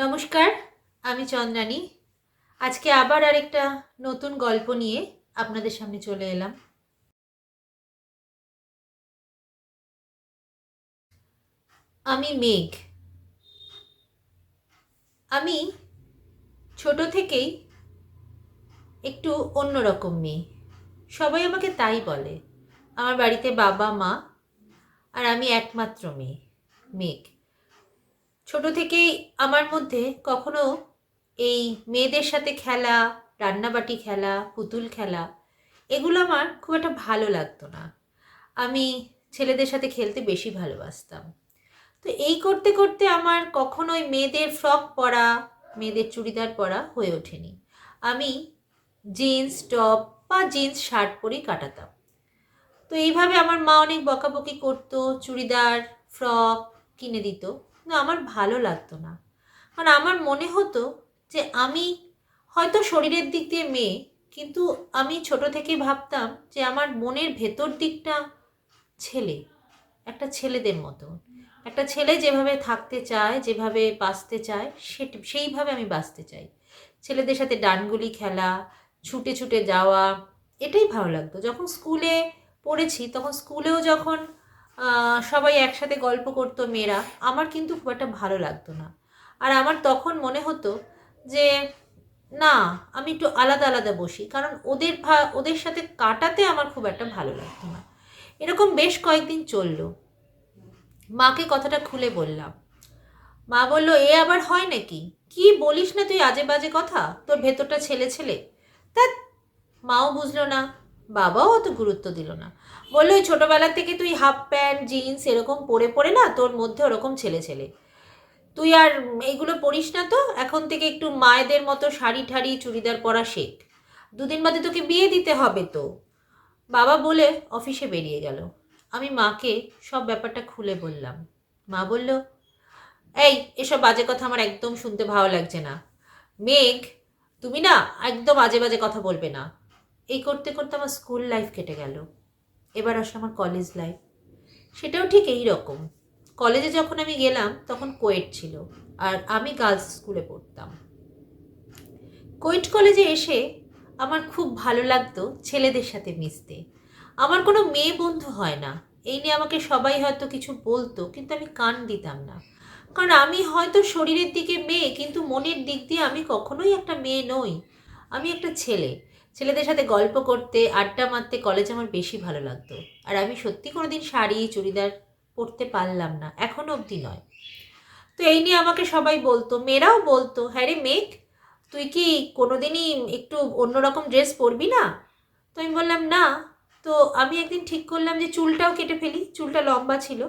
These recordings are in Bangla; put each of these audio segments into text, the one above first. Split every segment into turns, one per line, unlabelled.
নমস্কার, আমি চন্দ্রানী। আজকে আবার আরেকটা নতুন গল্প নিয়ে আপনাদের সামনে চলে এলাম। আমি মেঘ। আমি ছোট থেকেই একটু অন্যরকম মেয়ে। সবাই আমাকে তাই বলে। আমার বাড়িতে বাবা মা আর আমি একমাত্র মেয়ে, মেঘ। ছোট থেকেই আমার মধ্যে কখনো এই মেয়েদের সাথে খেলা, রান্নাবাটি খেলা, পুতুল খেলা, এগুলো আমার খুব একটা ভালো লাগতো না। আমি ছেলেদের সাথে খেলতে বেশি ভালোবাসতাম। তো এই করতে করতে আমার কখনোই মেয়েদের ফ্রক পরা, মেয়েদের চুড়িদার পরা হয়ে ওঠেনি। আমি জিন্স টপ বা জিন্স শার্ট পরেই কাটাতাম। তো এইভাবে আমার মা অনেক বকাবকি করতো, চুড়িদার ফ্রক কিনে দিত, কিন্তু আমার ভালো লাগতো না। কারণ আমার মনে হতো যে আমি হয়তো শরীরের দিক দিয়ে মেয়ে, কিন্তু আমি ছোট থেকেই ভাবতাম যে আমার মনের ভেতর দিকটা ছেলে, একটা ছেলেদের মতো। একটা ছেলে যেভাবে থাকতে চায়, যেভাবে বাঁচতে চায়, সেইভাবে আমি বাঁচতে চাই। ছেলেদের সাথে ডানগুলি খেলা, ছুটে ছুটে যাওয়া, এটাই ভালো লাগতো। যখন স্কুলে পড়েছি তখন স্কুলেও যখন সবাই একসাথে গল্প করতো মেয়েরা, আমার কিন্তু খুব একটা ভালো লাগতো না। আর আমার তখন মনে হতো যে না, আমি একটু আলাদা আলাদা বসি, কারণ ওদের সাথে কাটাতে আমার খুব একটা ভালো লাগতো না। এরকম বেশ কয়েকদিন চললো। মাকে কথাটা খুলে বললাম। মা বলল, এ আবার হয় নাকি? কি বলিস না তুই, আজে বাজে কথা, তোর ভেতরটা ছেলে ছেলে। তা মাও বুঝলো না, বাবাও অত গুরুত্ব দিল না। বললো, ওই ছোটোবেলা থেকে তুই হাফ প্যান্ট জিন্স এরকম পরে পরে না, তোর মধ্যে ওরকম ছেলে ছেলে। তুই আর এইগুলো পড়িস না, তো এখন থেকে একটু মায়েদের মতো শাড়ি ঠাড়ি চুড়িদার পরা শেখ। দুদিন বাদে তোকে বিয়ে দিতে হবে তো। বাবা বলে অফিসে বেরিয়ে গেল। আমি মাকে সব ব্যাপারটা খুলে বললাম। মা বলল, এই এসব বাজে কথা আমার একদম শুনতে ভালো লাগছে না। মেঘ, তুমি না একদম আজে বাজে কথা বলবে না। এই করতে করতে আমার স্কুল লাইফ কেটে গেল। এবার আসলে আমার কলেজ লাইফ, সেটাও ঠিক এই রকম। কলেজে যখন আমি গেলাম তখন কোয়েট ছিল, আর আমি গার্লস স্কুলে পড়তাম। কোয়েট কলেজে এসে আমার খুব ভালো লাগতো ছেলেদের সাথে মিশতে। আমার কোনো মেয়ে বন্ধু হয় না, এই নিয়ে আমাকে সবাই হয়তো কিছু বলতো, কিন্তু আমি কান দিতাম না। কারণ আমি হয়তো শরীরের দিকে মেয়ে, কিন্তু মনের দিক দিয়ে আমি কখনোই একটা মেয়ে নই। আমি একটা ছেলে। ছেলেদের সাথে গল্প করতে, আড্ডা মারতে কলেজে আমার বেশি ভালো লাগতো। আর আমি সত্যি কোনো দিন শাড়ি চুড়িদার পরতে পারলাম না, এখনও অবধি নয়। তো এই নিয়ে আমাকে সবাই বলতো, মেয়েরাও বলতো, হ্যাঁ রে মেঘ, তুই কি কোনোদিনই একটু অন্যরকম ড্রেস পরবি না? তো আমি বললাম না। তো আমি একদিন ঠিক করলাম যে চুলটাও কেটে ফেলি, চুলটা লম্বা ছিল।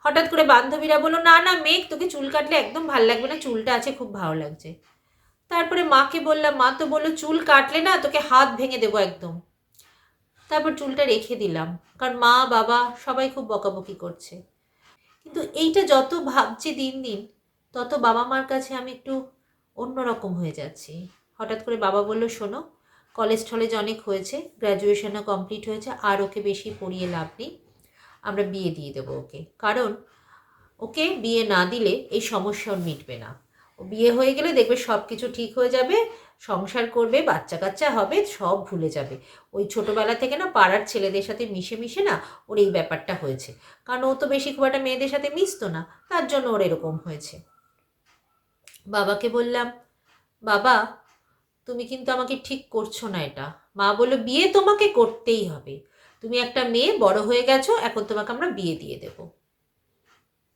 হঠাৎ করে বান্ধবীরা বললো, না না মেঘ, তোকে চুল কাটলে একদম ভালো লাগবে না, চুলটা আছে খুব ভালো লাগছে। তারপরে মাকে বললাম, মা তো বললো চুল কাটলে না তোকে হাত ভেঙে দেবো একদম। তারপর চুলটা রেখে দিলাম, কারণ মা বাবা সবাই খুব বকাবকি করছে। কিন্তু এইটা যত ভাবছি দিন দিন, তত বাবা মার কাছে আমি একটু অন্যরকম হয়ে যাচ্ছি। হঠাৎ করে বাবা বলল, শোনো, কলেজ টলেজ অনেক হয়েছে, গ্র্যাজুয়েশনও কমপ্লিট হয়েছে, আর ওকে বেশি পড়িয়ে লাভ নেই, আমরা বিয়ে দিয়ে দেবো ওকে। কারণ ওকে বিয়ে না দিলে এই সমস্যা ওর মিটবে না। ও বিয়ে হয়ে গেলে দেখবে সব কিছু ঠিক হয়ে যাবে, সংসার করবে, বাচ্চা কাচ্চা হবে, সব ভুলে যাবে। ওই ছোটোবেলা থেকে না পাড়ার ছেলেদের সাথে মিশে মিশে না ওর এই ব্যাপারটা হয়েছে। কারণ ও তো বেশি খুব একটা মেয়েদের সাথে মিশতো না, তার জন্য ওর এরকম হয়েছে। বাবাকে বললাম, বাবা, তুমি কিন্তু আমাকে ঠিক করছো না এটা। মা বলল, বিয়ে তোমাকে করতেই হবে, তুমি একটা মেয়ে, বড় হয়ে গেছো, এখন তোমাকে আমরা বিয়ে দিয়ে দেব।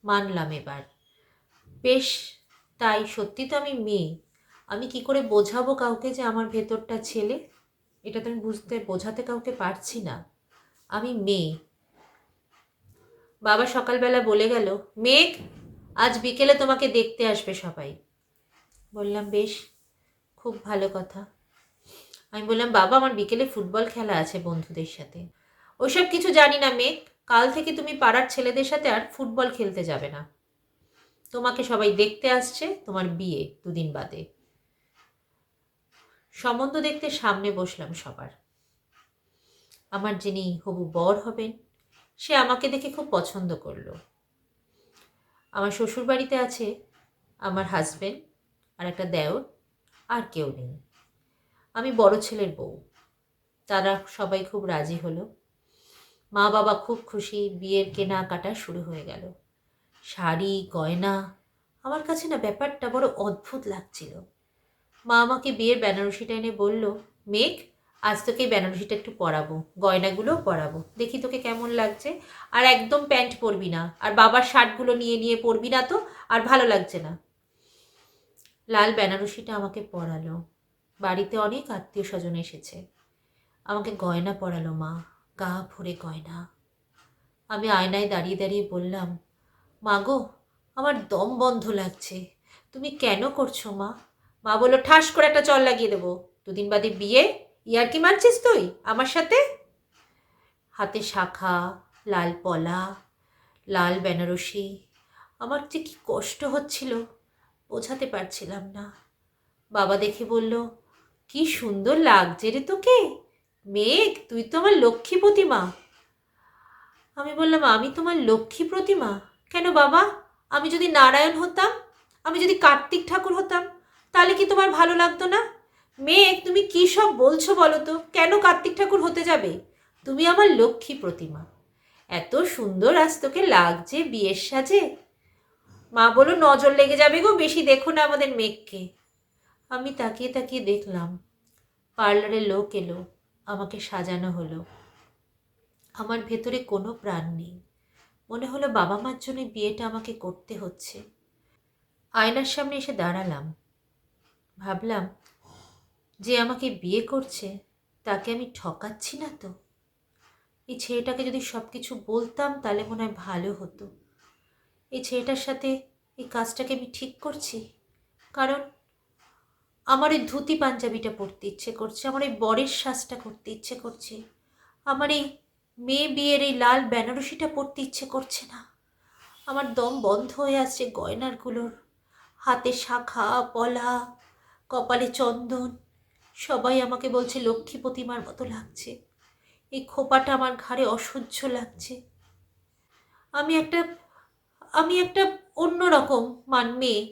মানলাম এবার। বেশ, তাই সত্যি তো আমি মেয়ে। আমি কি করে বোঝাবো কাউকে যে আমার ভেতরটা ছেলে? এটা তো আমি বোঝাতে কাউকে পারছি না। আমি মেয়ে। বাবা সকালবেলা বলে গেল, মেঘ, আজ বিকেলে তোমাকে দেখতে আসবে সবাই। বললাম, বেশ, খুব ভালো কথা। আমি বললাম, বাবা, আমার বিকেলে ফুটবল খেলা আছে বন্ধুদের সাথে। ওইসব কিছু জানি না মেঘ, কাল থেকে তুমি পাড়ার ছেলেদের সাথে আর ফুটবল খেলতে যাবে না। তোমাকে সবাই দেখতে আসছে, তোমার বিয়ে দুদিন বাদে। সম্বন্ধ দেখতে সামনে বসলাম সবার। আমার যিনি হবু বর হবেন, সে আমাকে দেখে খুব পছন্দ করলো। আমার শ্বশুরবাড়িতে আছে আমার হাজবেন্ড, আর একটা দেওর, আর কেউ নেই। আমি বড় ছেলের বউ। তারা সবাই খুব রাজি হলো। মা বাবা খুব খুশি। বিয়ের কেনাকাটা শুরু হয়ে গেল। শাড়ি, গয়না। আমার কাছে না ব্যাপারটা বড় অদ্ভুত লাগছিল। মা আমাকে বিয়ের বেনারসিটা এনে বলল, মেঘ, আজ তোকে এই বেনারসিটা একটু পরাবো, গয়নাগুলোও পরাবো, দেখি তোকে কেমন লাগছে। আর একদম প্যান্ট পরবি না, আর বাবার শার্টগুলো নিয়ে নিয়ে পরবি না তো, আর ভালো লাগছে না। লাল বেনারসিটা আমাকে পরালো। বাড়িতে অনেক আত্মীয় স্বজন এসেছে। আমাকে গয়না পরালো মা, গা ভরে গয়না। আমি আয়নায় দাঁড়িয়ে দাঁড়িয়ে বললাম, মা গো, আমার দম বন্ধ লাগছে, তুমি কেন করছো মা? মা বলল, ঠাস করে একটা চল লাগিয়ে দেবো, দুদিন বাদে বিয়ে, ইয়ার্কি মারছিস তুই আমার সাথে? হাতে শাখা, লাল পলা, লাল বেনারসি। আমার যে কি কষ্ট হচ্ছিল বোঝাতে পারছিলাম না। বাবা দেখে বলল, কি সুন্দর লাগছে রে তোকে, মেঘ, তুই তো আমার লক্ষ্মী প্রতিমা। আমি বললাম, আমি তোমার লক্ষ্মী প্রতিমা? কেন বাবা? আমি যদি নারায়ণ হতাম, আমি যদি কার্তিক ঠাকুর হতাম, তাহলে কি তোমার ভালো লাগতো না? মেঘ, তুমি কী সব বলছো বলো তো? কেন কার্তিক ঠাকুর হতে যাবে? তুমি আমার লক্ষ্মী প্রতিমা। এত সুন্দর আজ তোকে লাগছে বিয়ের সাজে। মা বলল, নজর লেগে যাবে গো, বেশি দেখো না আমাদের মেঘকে। আমি তাকিয়ে তাকিয়ে দেখলাম পার্লারে লোক এলো, আমাকে সাজানো হলো। আমার ভেতরে কোনো প্রাণ নেই। মনে হলো বাবা মার জন্য বিয়েটা আমাকে করতে হচ্ছে। আয়নার সামনে এসে দাঁড়ালাম। ভাবলাম, যে আমাকে বিয়ে করছে তাকে আমি ঠকাচ্ছি না তো? এই ছেলেটাকে যদি সব কিছু বলতাম তাহলে মনে হয় ভালো হতো। এই ছেলেটার সাথে এই কাজটাকে আমি ঠিক করছি কারণ আমার এই ধুতি পাঞ্জাবিটা পরতে ইচ্ছে করছে, আমার এই বরের সাজটা করতে ইচ্ছে করছে, আমার এই মেয়ে বিয়ের এই লাল বেনারসিটা পরতে ইচ্ছে করছে না। আমার দম বন্ধ হয়ে আসছে গয়নারগুলোর। হাতে শাখা, পলা, কপালে চন্দন। সবাই আমাকে বলছে লক্ষ্মী প্রতিমার মতো লাগছে। এই খোপাটা আমার ঘাড়ে অসহ্য লাগছে। আমি একটা আমি একটা অন্যরকম মেয়ে।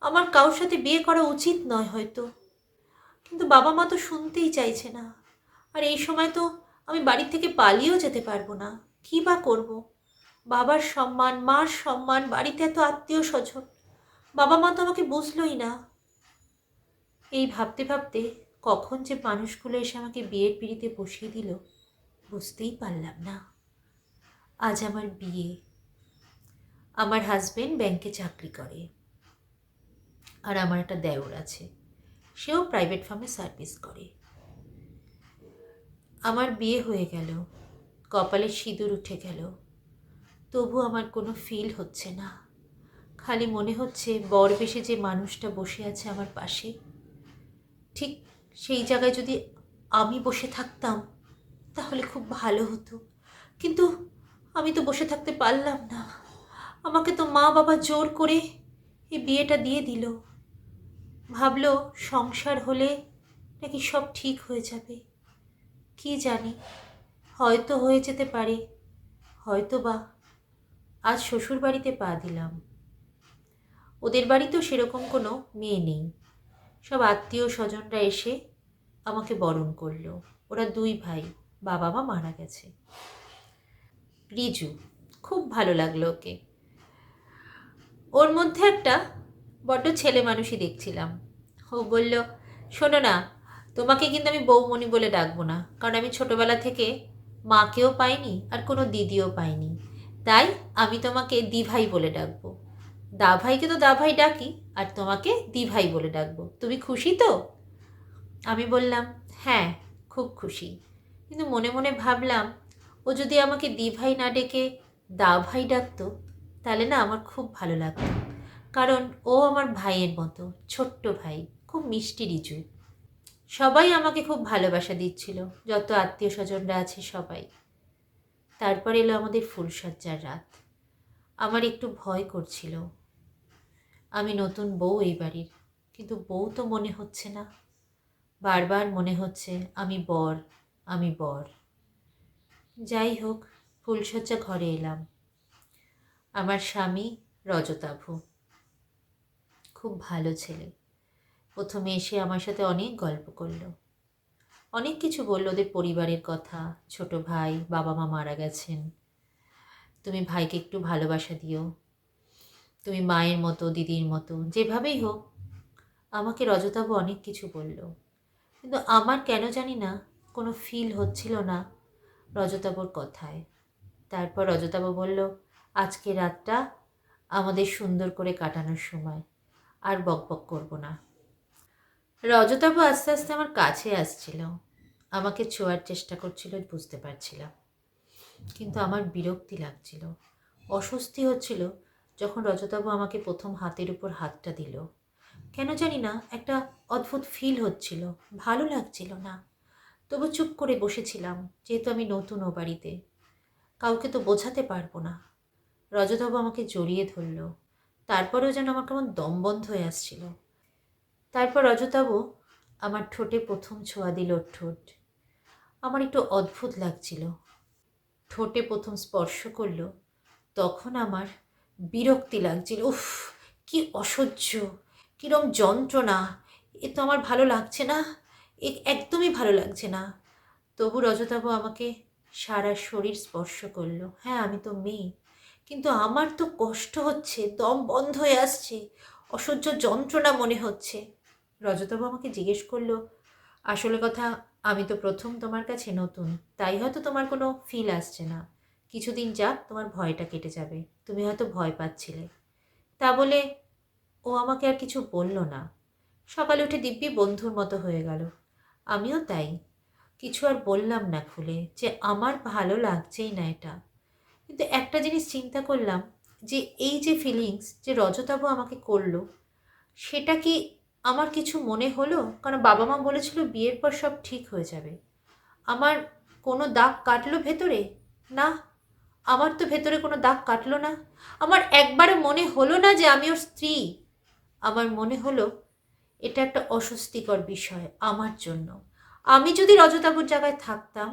আমার কারোর সাথে বিয়ে করা উচিত নয় হয়তো, কিন্তু বাবা মা তো শুনতেই চাইছে না। আর এই সময় তো আমি বাড়ি থেকে পালিয়েও যেতে পারবো না। কী বা করবো? বাবার সম্মান, মার সম্মান, বাড়িতে এত আত্মীয় স্বজন, বাবা মা তো আমাকে বুঝলোই না। এই ভাবতে ভাবতে কখন যে মানুষগুলো এসে আমাকে বিয়ের পিঁড়িতে বসিয়ে দিল বুঝতেই পারলাম না। আজ আমার বিয়ে। আমার হাজবেন্ড ব্যাংকে চাকরি করে, আর আমার একটা দেওর আছে, সেও প্রাইভেট ফার্মে সার্ভিস করে। আমার বিয়ে হয়ে গেল, কপালে সিঁদুর উঠে গেল, তবু আমার কোনো ফিল হচ্ছে না। খালি মনে হচ্ছে বর বেশে যে মানুষটা বসে আছে আমার পাশে, ঠিক সেই জায়গায় যদি আমি বসে থাকতাম তাহলে খুব ভালো হতো। কিন্তু আমি তো বসে থাকতে পারলাম না। আমাকে তো মা বাবা জোর করে এই বিয়েটা দিয়ে দিল। ভাবলো সংসার হলে নাকি সব ঠিক হয়ে যাবে। কি জানি, হয়তো হয়ে যেতে পারে, হয়তো বা। আজ শ্বশুর বাড়িতে পা দিলাম। ওদের বাড়িতেও সেরকম কোনো মেয়ে নেই। সব আত্মীয় স্বজনরা এসে আমাকে বরণ করলো। ওরা দুই ভাই, বাবা মা মারা গেছে। রিজু, খুব ভালো লাগলো ওকে। ওর মধ্যে একটা বড্ড ছেলে মানুষই দেখছিলাম। ও বলল, শোনো না, তোমাকে কিন্তু আমি বৌমণি বলে ডাকবো না, কারণ আমি ছোটোবেলা থেকে মাকেও পাইনি আর কোনো দিদিও পাইনি, তাই আমি তোমাকে দিভাই বলে ডাকবো। দাভাইকে তো দাভাই ডাকি, আর তোমাকে দিভাই বলে ডাকবো। তুমি খুশি তো? আমি বললাম, হ্যাঁ, খুব খুশি। কিন্তু মনে মনে ভাবলাম, ও যদি আমাকে দিভাই না ডেকে দাভাই ডাকতো তাহলে না আমার খুব ভালো লাগতো, কারণ ও আমার ভাইয়ের মতো, ছোট্ট ভাই, খুব মিষ্টি রিজু। সবাই আমাকে খুব ভালোবাসা দিচ্ছিল, যত আত্মীয় স্বজনরা আছে সবাই। তারপর এলো আমাদের ফুলসজ্জার রাত। আমার একটু ভয় করছিল। আমি নতুন বউ এই বাড়ির, কিন্তু বউ তো মনে হচ্ছে না। বারবার মনে হচ্ছে আমি বর, আমি বর। যাই হোক, ফুলসজ্জা ঘরে এলাম। আমার স্বামী রজতাভ, খুব ভালো ছেলে। প্রথমে এসে আমার সাথে অনেক গল্প করলো, অনেক কিছু বললো, ওদের পরিবারের কথা, ছোট ভাই, বাবা মা মারা গেছেন, তুমি ভাইকে একটু ভালোবাসা দিও, তুমি মায়ের মতো, দিদির মতো, যেভাবেই হোক। আমাকে রজতাবু অনেক কিছু বলল, কিন্তু আমার কেন জানি না কোনো ফিল হচ্ছিল না রজতাবুর কথায়। তারপর রজতাবু বলল, আজকে রাতটা আমাদের সুন্দর করে কাটানোর সময়, আর বকবক করব না। রজতাবু আস্তে আস্তে আমার কাছে আসছিল, আমাকে ছোঁয়ার চেষ্টা করছিল, বুঝতে পারছিলাম, কিন্তু আমার বিরক্তি লাগছিল, অস্বস্তি হচ্ছিল যখন রজতাবু আমাকে প্রথম হাতের উপর হাতটা দিল। কেন জানি না একটা অদ্ভুত ফিল হচ্ছিল, ভালো লাগছিল না। তবু চুপ করে বসেছিলাম, যেহেতু আমি নতুন ও বাড়িতে, কাউকে তো বোঝাতে পারবো না। রজতাবু আমাকে জড়িয়ে ধরল, তারপরেও যেন আমার কেমন দম বন্ধ হয়ে আসছিল। তারপর রজতাবু আমার ঠোঁটে প্রথম ছোঁয়া দিল, ঠোঁট আমার একটু অদ্ভুত লাগছিল, ঠোঁটে প্রথম স্পর্শ করলো, তখন আমার বিরক্তি লাগছিল। উফ, কি অসহ্য, কীরম যন্ত্রণা, এ তো আমার ভালো লাগছে না, একদমই ভালো লাগছে না। তবু রজতাবু আমাকে সারা শরীর স্পর্শ করলো। হ্যাঁ, আমি তো মেয়ে, কিন্তু আমার তো কষ্ট হচ্ছে, দম বন্ধ হয়ে আসছে, অসহ্য যন্ত্রণা মনে হচ্ছে। রজতাবু আমাকে জিজ্ঞেস করলো, আসলে কথা, আমি তো প্রথম তোমার কাছে নতুন, তাই হয়তো তোমার কোনো ফিল আসছে না, কিছুদিন যাক, তোমার ভয়টা কেটে যাবে, তুমি হয়তো ভয় পাচ্ছিলে। তা বলে ও আমাকে আর কিছু বলল না। সকালে উঠে দিব্যি বন্ধুর মতো হয়ে গেল। আমিও তাই, কিছু আর বললাম না খুলে যে আমার ভালো লাগছেই না এটা। কিন্তু একটা জিনিস চিন্তা করলাম, যে এই যে ফিলিংস যে রজতাবু আমাকে করলো, সেটা কি আমার কিছু মনে হলো? কারণ বাবা মা বলেছিল বিয়ের পর সব ঠিক হয়ে যাবে। আমার কোনো দাগ কাটলো ভেতরে? না, আমার তো ভেতরে কোনো দাগ কাটলো না। আমার একবারে মনে হলো না যে আমি ওর স্ত্রী। আমার মনে হলো এটা একটা অস্বস্তিকর বিষয় আমার জন্য। আমি যদি রজতাবুর জায়গায় থাকতাম,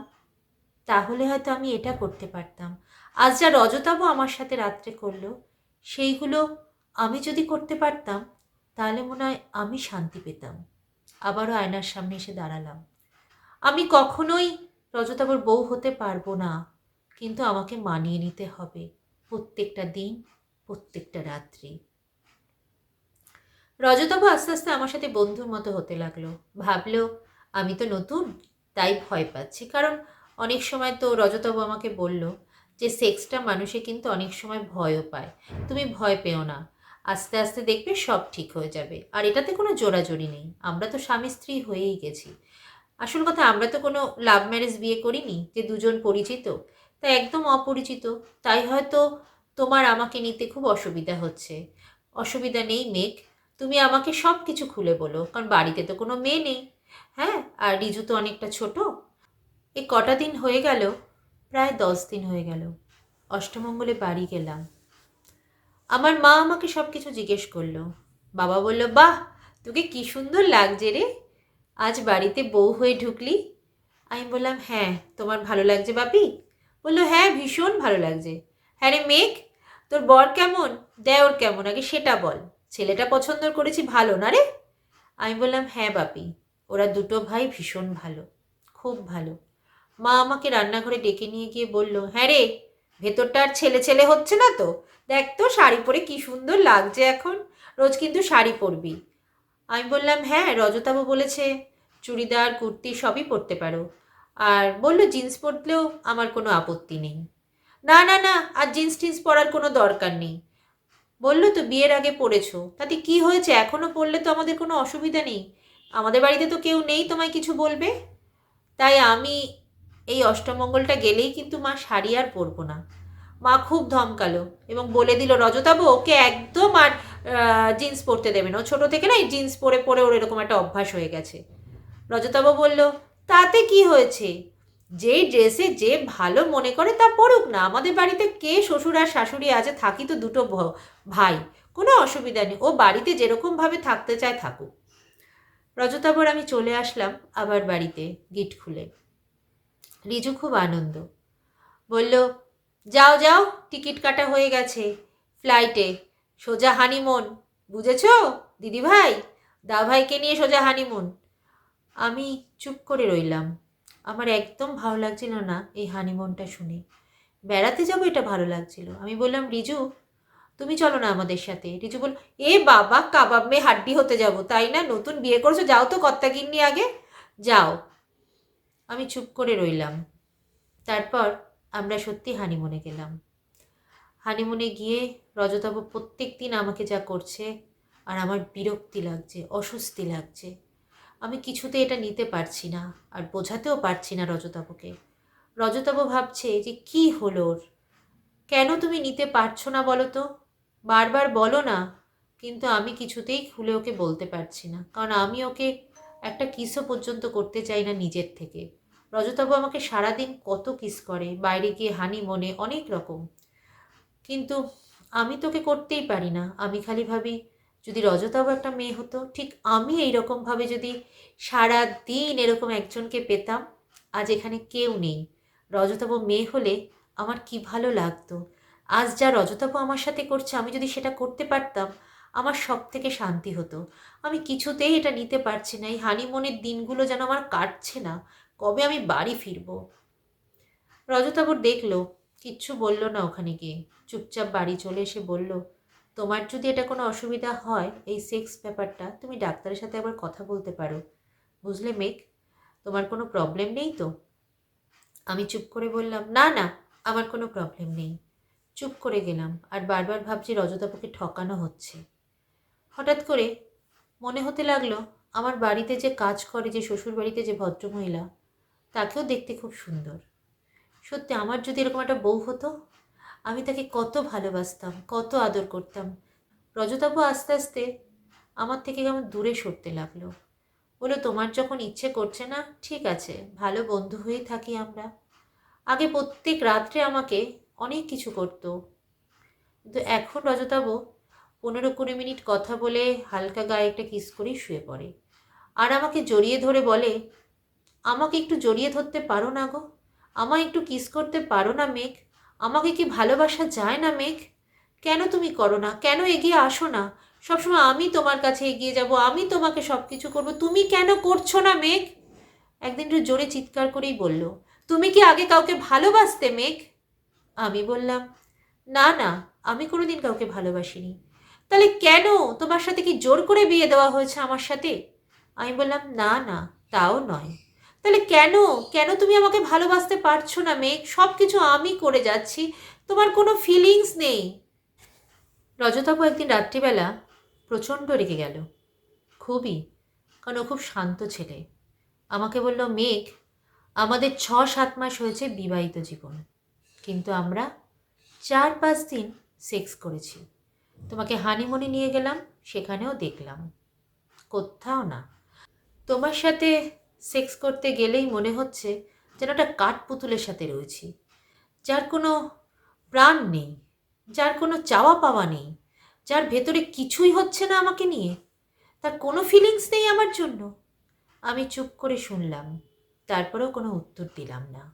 তাহলে হয়তো আমি এটা করতে পারতাম। আজ যা রজতাবু আমার সাথে রাত্রে করলো, সেইগুলো আমি যদি করতে পারতাম, তাহলে মনে হয় আমি শান্তি পেতাম। আবারও আয়নার সামনে এসে দাঁড়ালাম। আমি কখনোই রজতাবুর বউ হতে পারবো না, কিন্তু আমাকে মানিয়ে নিতে হবে প্রত্যেকটা দিন, প্রত্যেকটা রাত্রি। রজতাবু আস্তে আস্তে আমার সাথে বন্ধুর মতো হতে লাগলো। ভাবলো আমি তো নতুন, তাই ভয় পাচ্ছি। কারণ অনেক সময় তো রজতাবু আমাকে বলল যে সেক্সটা মানুষে কিন্তু অনেক সময় ভয়ও পায়, তুমি ভয় পেও না, আস্তে আস্তে দেখবে সব ঠিক হয়ে যাবে, আর এটাতে কোনো জোরাজোরি নেই, আমরা তো স্বামী স্ত্রী হয়েই গেছি। আসল কথা, আমরা তো কোনো লাভ ম্যারেজ বিয়ে করিনি যে দুজন পরিচিত, তাই একদম অপরিচিত, তাই হয়তো তোমার আমাকে নিতে খুব অসুবিধা হচ্ছে। অসুবিধা নেই মেঘ, তুমি আমাকে সব কিছু খুলে বলো, কারণ বাড়িতে তো কোনো মেয়ে নেই। হ্যাঁ, আর রিজু তো অনেকটা ছোট। এই কটা দিন হয়ে গেল, প্রায় 10 দিন হয়ে গেল, অষ্টমঙ্গলে বাড়ি গেলাম। আমার মা আমাকে সব কিছু জিজ্ঞেস করলো। বাবা বলল, বাহ, তোকে কি সুন্দর লাগছে রে, আজ বাড়িতে বউ হয়ে ঢুকলি। আমি বললাম, হ্যাঁ, তোমার ভালো লাগছে বাপি? বললো, হ্যাঁ, ভীষণ ভালো লাগছে। হ্যাঁ রে মেঘ, তোর বর কেমন, দেওর কেমন, আগে সেটা বল, ছেলেটা পছন্দ করেছি, ভালো না রে? আমি বললাম, হ্যাঁ বাপি, ওরা দুটো ভাই ভীষণ ভালো, খুব ভালো। মা আমাকে রান্নাঘরে ডেকে নিয়ে গিয়ে বলল, হ্যাঁ রে, ভেতরটা আর ছেলে ছেলে হচ্ছে না তো? দেখ তো শাড়ি পরে কি সুন্দর লাগছে এখন, রোজ কিন্তু শাড়ি পরবি। আমি বললাম, হ্যাঁ, রজতাবু বলেছে চুড়িদার কুর্তি সবই পরতে পারো, আর বলল জিন্স পরলেও আমার কোনো আপত্তি নেই। না না না, আর জিন্স টিন্স পরার কোনো দরকার নেই, বললো তো বিয়ের আগে পড়েছো, তাতে কি হয়েছে, এখনও পড়লে তো আমাদের কোনো অসুবিধা নেই, আমাদের বাড়িতে তো কেউ নেই তোমায় কিছু বলবে। তাই আমি এই অষ্টমঙ্গলটা গেলেই কিন্তু মা শাড়ি আর পরবো না। মা খুব ধমকালো এবং বলে দিল, রজতাবু ওকে একদম আর জিন্স পরতে দেবে না, ও ছোটো থেকে না এই জিন্স পরে পরে ওর এরকম একটা অভ্যাস হয়ে গেছে। রজতাবু বলল, তাতে কি হয়েছে, যেই ড্রেসে যে ভালো মনে করে তা পরুক না, আমাদের বাড়িতে কে শ্বশুর আর শাশুড়ি আছে, থাকি তো দুটো ভাই, কোনো অসুবিধা নেই, ও বাড়িতে যেরকমভাবে থাকতে চায় থাকুক। রজতাবর আমি চলে আসলাম আবার বাড়িতে গিট খুলে। রিজু খুব আনন্দ, বলল, যাও যাও, টিকিট কাটা হয়ে গেছে ফ্লাইটে, সোজা হানিমুন, বুঝেছ দিদিভাই, দাভাইকে নিয়ে সোজা হানিমুন। আমি চুপ করে রইলাম। আমার একদম ভালো লাগছিল না এই হানিমুনটা শুনে। বেড়াতে যাবো এটা ভালো লাগছিল। আমি বললাম, রিজু তুমি চলো না আমাদের সাথে। রিজু বলল, এ বাবা, কাবাব মে হাড্ডি হতে যাব তাই না? নতুন বিয়ে করেছো, যাও তো কর্তাগিন্নি আগে যাও। আমি চুপ করে রইলাম। তারপর আমরা সত্যি হানিমুনে গেলাম। হানিমুনে গিয়ে রজতাভ প্রত্যেক দিন আমাকে যা করছে, আর আমার বিরক্তি লাগছে, অস্বস্তি লাগছে। আমি কিছুতে এটা নিতে পারছি না, আর বোঝাতেও পারছি না রজতাভকে। রজতাভ ভাবছে যে কি হলো ওর, কেন তুমি নিতে পারছো না বলো তো, বারবার বলো না। কিন্তু আমি কিছুতেই খুলে ওকে বলতে পারছি না, কারণ আমি ওকে একটা কিসও পর্যন্ত করতে চাই না নিজের থেকে। রজতাভ আমাকে সারাদিন কত কিস করে, বাইরে গিয়ে হানিমুনে অনেক রকম, কিন্তু আমি তোকে করতেই পারি না। আমি খালি ভাবি, যদি রজতাভ একটা মেয়ে হতো, ঠিক আমি এইরকমভাবে যদি সারা দিন এরকম একজনকে পেতাম। আজ এখানে কেউ নেই, রজতাভ মেয়ে হলে আমার কি ভালো লাগতো। আজ যা রজতাভ আমার সাথে করছে, আমি যদি সেটা করতে পারতাম, আমার সব থেকে শান্তি হতো। আমি কিছুতেই এটা নিতে পারছি না। এই হানিমুনের দিনগুলো যেন আমার কাটছে না। কবে আমি বাড়ি ফিরবো? রজতাভ দেখলো, কিচ্ছু বলল না ওখানে গিয়ে। চুপচাপ বাড়ি চলে এসে বলল, তোমার যদি এটা কোনো অসুবিধা হয়, এই সেক্স ব্যাপারটা, তুমি ডাক্তারের সাথে একবার কথা বলতে পারো, বুঝলে মেঘ? তোমার কোনো প্রবলেম নেই তো? আমি চুপ করে বললাম, না না, আমার কোনো প্রবলেম নেই। চুপ করে গেলাম, আর বারবার ভাবছি রজতাভকে ঠকানো হচ্ছে। হঠাৎ করে মনে হতে লাগলো, আমার বাড়িতে যে কাজ করে, যে শ্বশুর বাড়িতে যে ভদ্রমহিলা, তাকেও দেখতে খুব সুন্দর। সত্যি আমার যদি এরকম একটা বউ হতো, আমি তাকে কত ভালোবাসতাম, কত আদর করতাম। রজতাভ আস্তে আস্তে আমার থেকে কেমন দূরে সরতে লাগলো। বললো, তোমার যখন ইচ্ছে করছে না, ঠিক আছে, ভালো বন্ধু হয়েই থাকি আমরা। আগে প্রত্যেক রাত্রে আমাকে অনেক কিছু করতো, কিন্তু এখন রজতাভ 15-20 মিনিট কথা বলে হালকা গায়ে একটা কিস করেই শুয়ে পড়ে। আর আমাকে জড়িয়ে ধরে বলে, আমাকে একটু জড়িয়ে ধরতে পারো না গো? আমায় একটু কিস করতে পারো না মেঘ? আমাকে কি ভালোবাসা যায় না মেঘ? কেন তুমি করো না? কেন এগিয়ে আসো না? সবসময় আমি তোমার কাছে এগিয়ে যাব, আমি তোমাকে সব কিছু করবো, তুমি কেন করছো না মেঘ? একদিন একটু জোরে চিৎকার করেই বলল, তুমি কি আগে কাউকে ভালোবাসতে মেঘ? আমি বললাম, না না, আমি কোনোদিন কাউকে ভালোবাসিনি। তাহলে কেন? তোমার সাথে কি জোর করে বিয়ে দেওয়া হয়েছে আমার সাথে? আমি বললাম, না না, তাও নয়। তাহলে কেন? কেন তুমি আমাকে ভালোবাসতে পারছো না মেঘ? সব কিছু আমি করে যাচ্ছি, তোমার কোনো ফিলিংস নেই। রজতাভ একদিন রাত্রিবেলা প্রচণ্ড রেগে গেল, খুবই, কারণ ও খুব শান্ত ছেলে। আমাকে বলল, মেঘ, আমাদের 6-7 মাস হয়েছে বিবাহিত জীবন, কিন্তু আমরা 4-5 দিন সেক্স করেছি। তোমাকে হানিমুনে নিয়ে গেলাম, সেখানেও দেখলাম, কোথাও না। তোমার সাথে সেক্স করতে গেলেই মনে হচ্ছে যেন একটা কাঠপুতুলের সাথে রয়েছি, যার কোনো প্রাণ নেই, যার কোনো চাওয়া পাওয়া নেই, যার ভেতরে কিছুই হচ্ছে না আমাকে নিয়ে, তার কোনো ফিলিংস নেই আমার জন্য। আমি চুপ করে শুনলাম, তারপরেও কোনো উত্তর দিলাম না,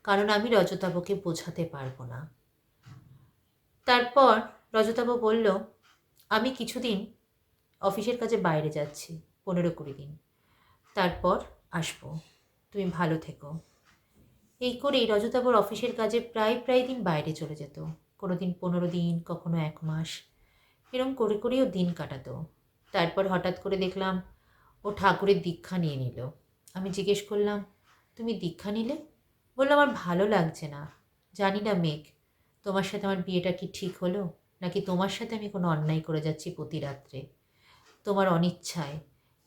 কারণ আমি রজতাভকে বোঝাতে পারবো না। তারপর রজতাভ বলল, আমি কিছুদিন অফিসের কাজে বাইরে যাচ্ছি, 15-20 দিন, তারপর আসবো, তুমি ভালো থেকো। এই করেই রজতাভর অফিসের কাজে প্রায় প্রায় দিন বাইরে চলে যেত। কোনো দিন 15 দিন, কখনো 1 মাস, এরম করে করেও দিন কাটাতো। তারপর হঠাৎ করে দেখলাম ও ঠাকুরের দীক্ষা নিয়ে নিল। আমি জিজ্ঞেস করলাম, তুমি দীক্ষা নিলে? বললো, আমার ভালো লাগছে না। জানি না মেঘ, তোমার সাথে আমার বিয়েটা কি ঠিক হলো, নাকি তোমার সাথে আমি কোনো অন্যায় করে যাচ্ছি প্রতি রাত্রে। তোমার অনিচ্ছায়,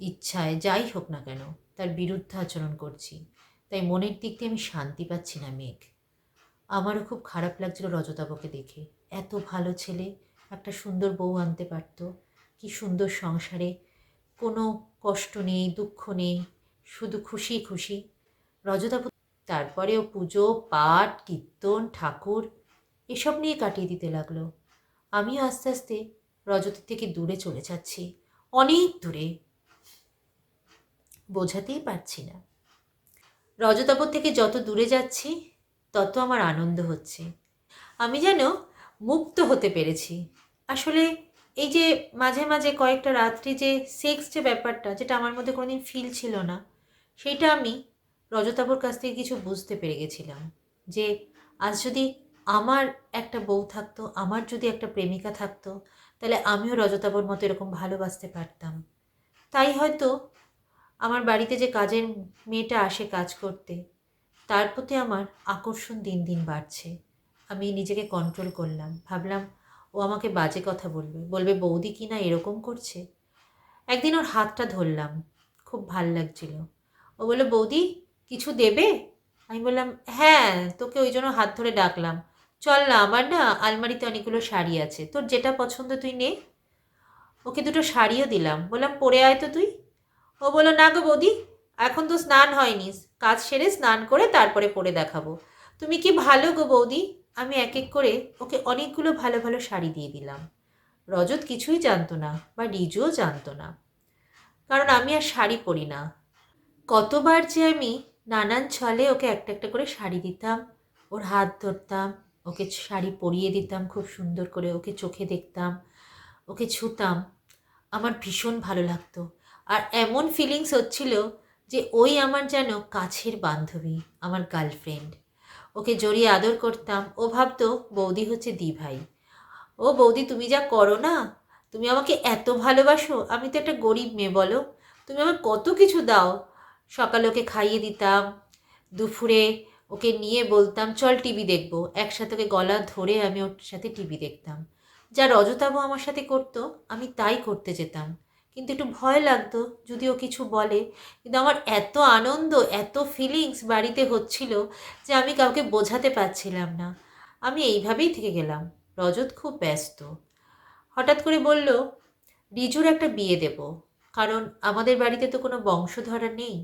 ইচ্ছায়, যাই হোক না কেন, তার বিরুদ্ধে আচরণ করছি। তাই মনের দিক দিয়ে আমি শান্তি পাচ্ছি না মেঘ। আমারও খুব খারাপ লাগছিল রজতাভকে দেখে। এত ভালো ছেলে, একটা সুন্দর বউ আনতে পারত, কি সুন্দর সংসারে, কোনো কষ্ট নেই, দুঃখ নেই, শুধু খুশি খুশি রজতাভ। তারপরেও পুজো পাঠ কীর্তন ঠাকুর এসব নিয়ে কাটিয়ে দিতে লাগলো। আমিও আস্তে আস্তে রজতের থেকে দূরে চলে যাচ্ছি, অনেক দূরে, বোঝাতেই পারছি না। রজতাভ থেকে যত দূরে যাচ্ছি, তত আমার আনন্দ হচ্ছে। আমি যেন মুক্ত হতে পেরেছি। আসলে এই যে মাঝে মাঝে কয়েকটা রাত্রি যে সেক্স যে ব্যাপারটা, যেটা আমার মধ্যে কোনোদিন ফিল ছিল না, সেইটা আমি রজতাভর কাছ থেকে কিছু বুঝতে পেরে গেছিলাম। যে আজ যদি আমার একটা বউ থাকতো, আমার যদি একটা প্রেমিকা থাকতো, তাহলে আমিও রজতাভর মতো এরকম ভালোবাসতে পারতাম। তাই হয়তো আমার বাড়িতে যে কাজের মেয়েটা আসে কাজ করতে, তার প্রতি আমার আকর্ষণ দিন দিন বাড়ছে। আমি নিজেকে কন্ট্রোল করলাম, ভাবলাম ও আমাকে বাজে কথা বলবে, বলবে বৌদি কি না এরকম করছে। একদিন ওর হাতটা ধরলাম, খুব ভাল লাগছিল। ও বললো, বৌদি কিছু দেবে? আমি বললাম, হ্যাঁ, তোকে ওই জন্য হাত ধরে ডাকলাম। চল না, আমার না আলমারিতে অনেকগুলো শাড়ি আছে, তোর যেটা পছন্দ তুই নে। ওকে দুটো শাড়িও দিলাম, বললাম পরে আয় তো তুই। ও বললো, না গো বৌদি, এখন তো স্নান হয়নি, কাজ সেরে স্নান করে তারপরে পরে দেখাবো। তুমি কি ভালো গো বৌদি। আমি এক এক করে ওকে অনেকগুলো ভালো ভালো শাড়ি দিয়ে দিলাম। রজত কিছুই জানতো না, বা রিজুও জানতো না, কারণ আমি আর শাড়ি পরি না। কতবার যে আমি নানান ছলে ওকে একটা একটা করে শাড়ি দিতাম, ওর হাত ধরতাম, ওকে শাড়ি পরিয়ে দিতাম খুব সুন্দর করে, ওকে চোখে দেখতাম, ওকে ছুতাম। আমার ভীষণ ভালো লাগতো। আর এমন ফিলিংস হচ্ছিল যে ওই আমার যেন কাছের বান্ধবী, আমার গার্লফ্রেন্ড। ওকে জড়িয়ে আদর করতাম, ও ভাবতো বৌদি হচ্ছে দিভাই। ও বৌদি তুমি যা করো না, তুমি আমাকে এত ভালোবাসো, আমি তো একটা গরিব মেয়ে বলো, তুমি আমাকে কত কিছু দাও। সকালে ওকে খাইয়ে দিতাম, দুপুরে ওকে নিয়ে বলতাম চল টিভি দেখবো, একসাথে ওকে গলা ধরে আমি ওর সাথে টিভি দেখতাম। যা রজতাবু আমার সাথে করতো আমি তাই করতে যেতাম, কিন্তু একটু ভয় লাগতো যদি ও কিছু বলে। কিন্তু আমার এত আনন্দ, এত ফিলিংস বাড়িতে হচ্ছিল যে আমি কাউকে বোঝাতে পারছিলাম না। আমি এইভাবেই থেকে গেলাম। রজত খুব ব্যস্ত। হঠাৎ করে বলল, রিজুর একটা বিয়ে দেব, কারণ আমাদের বাড়িতে তো কোনো বংশধরা নেই,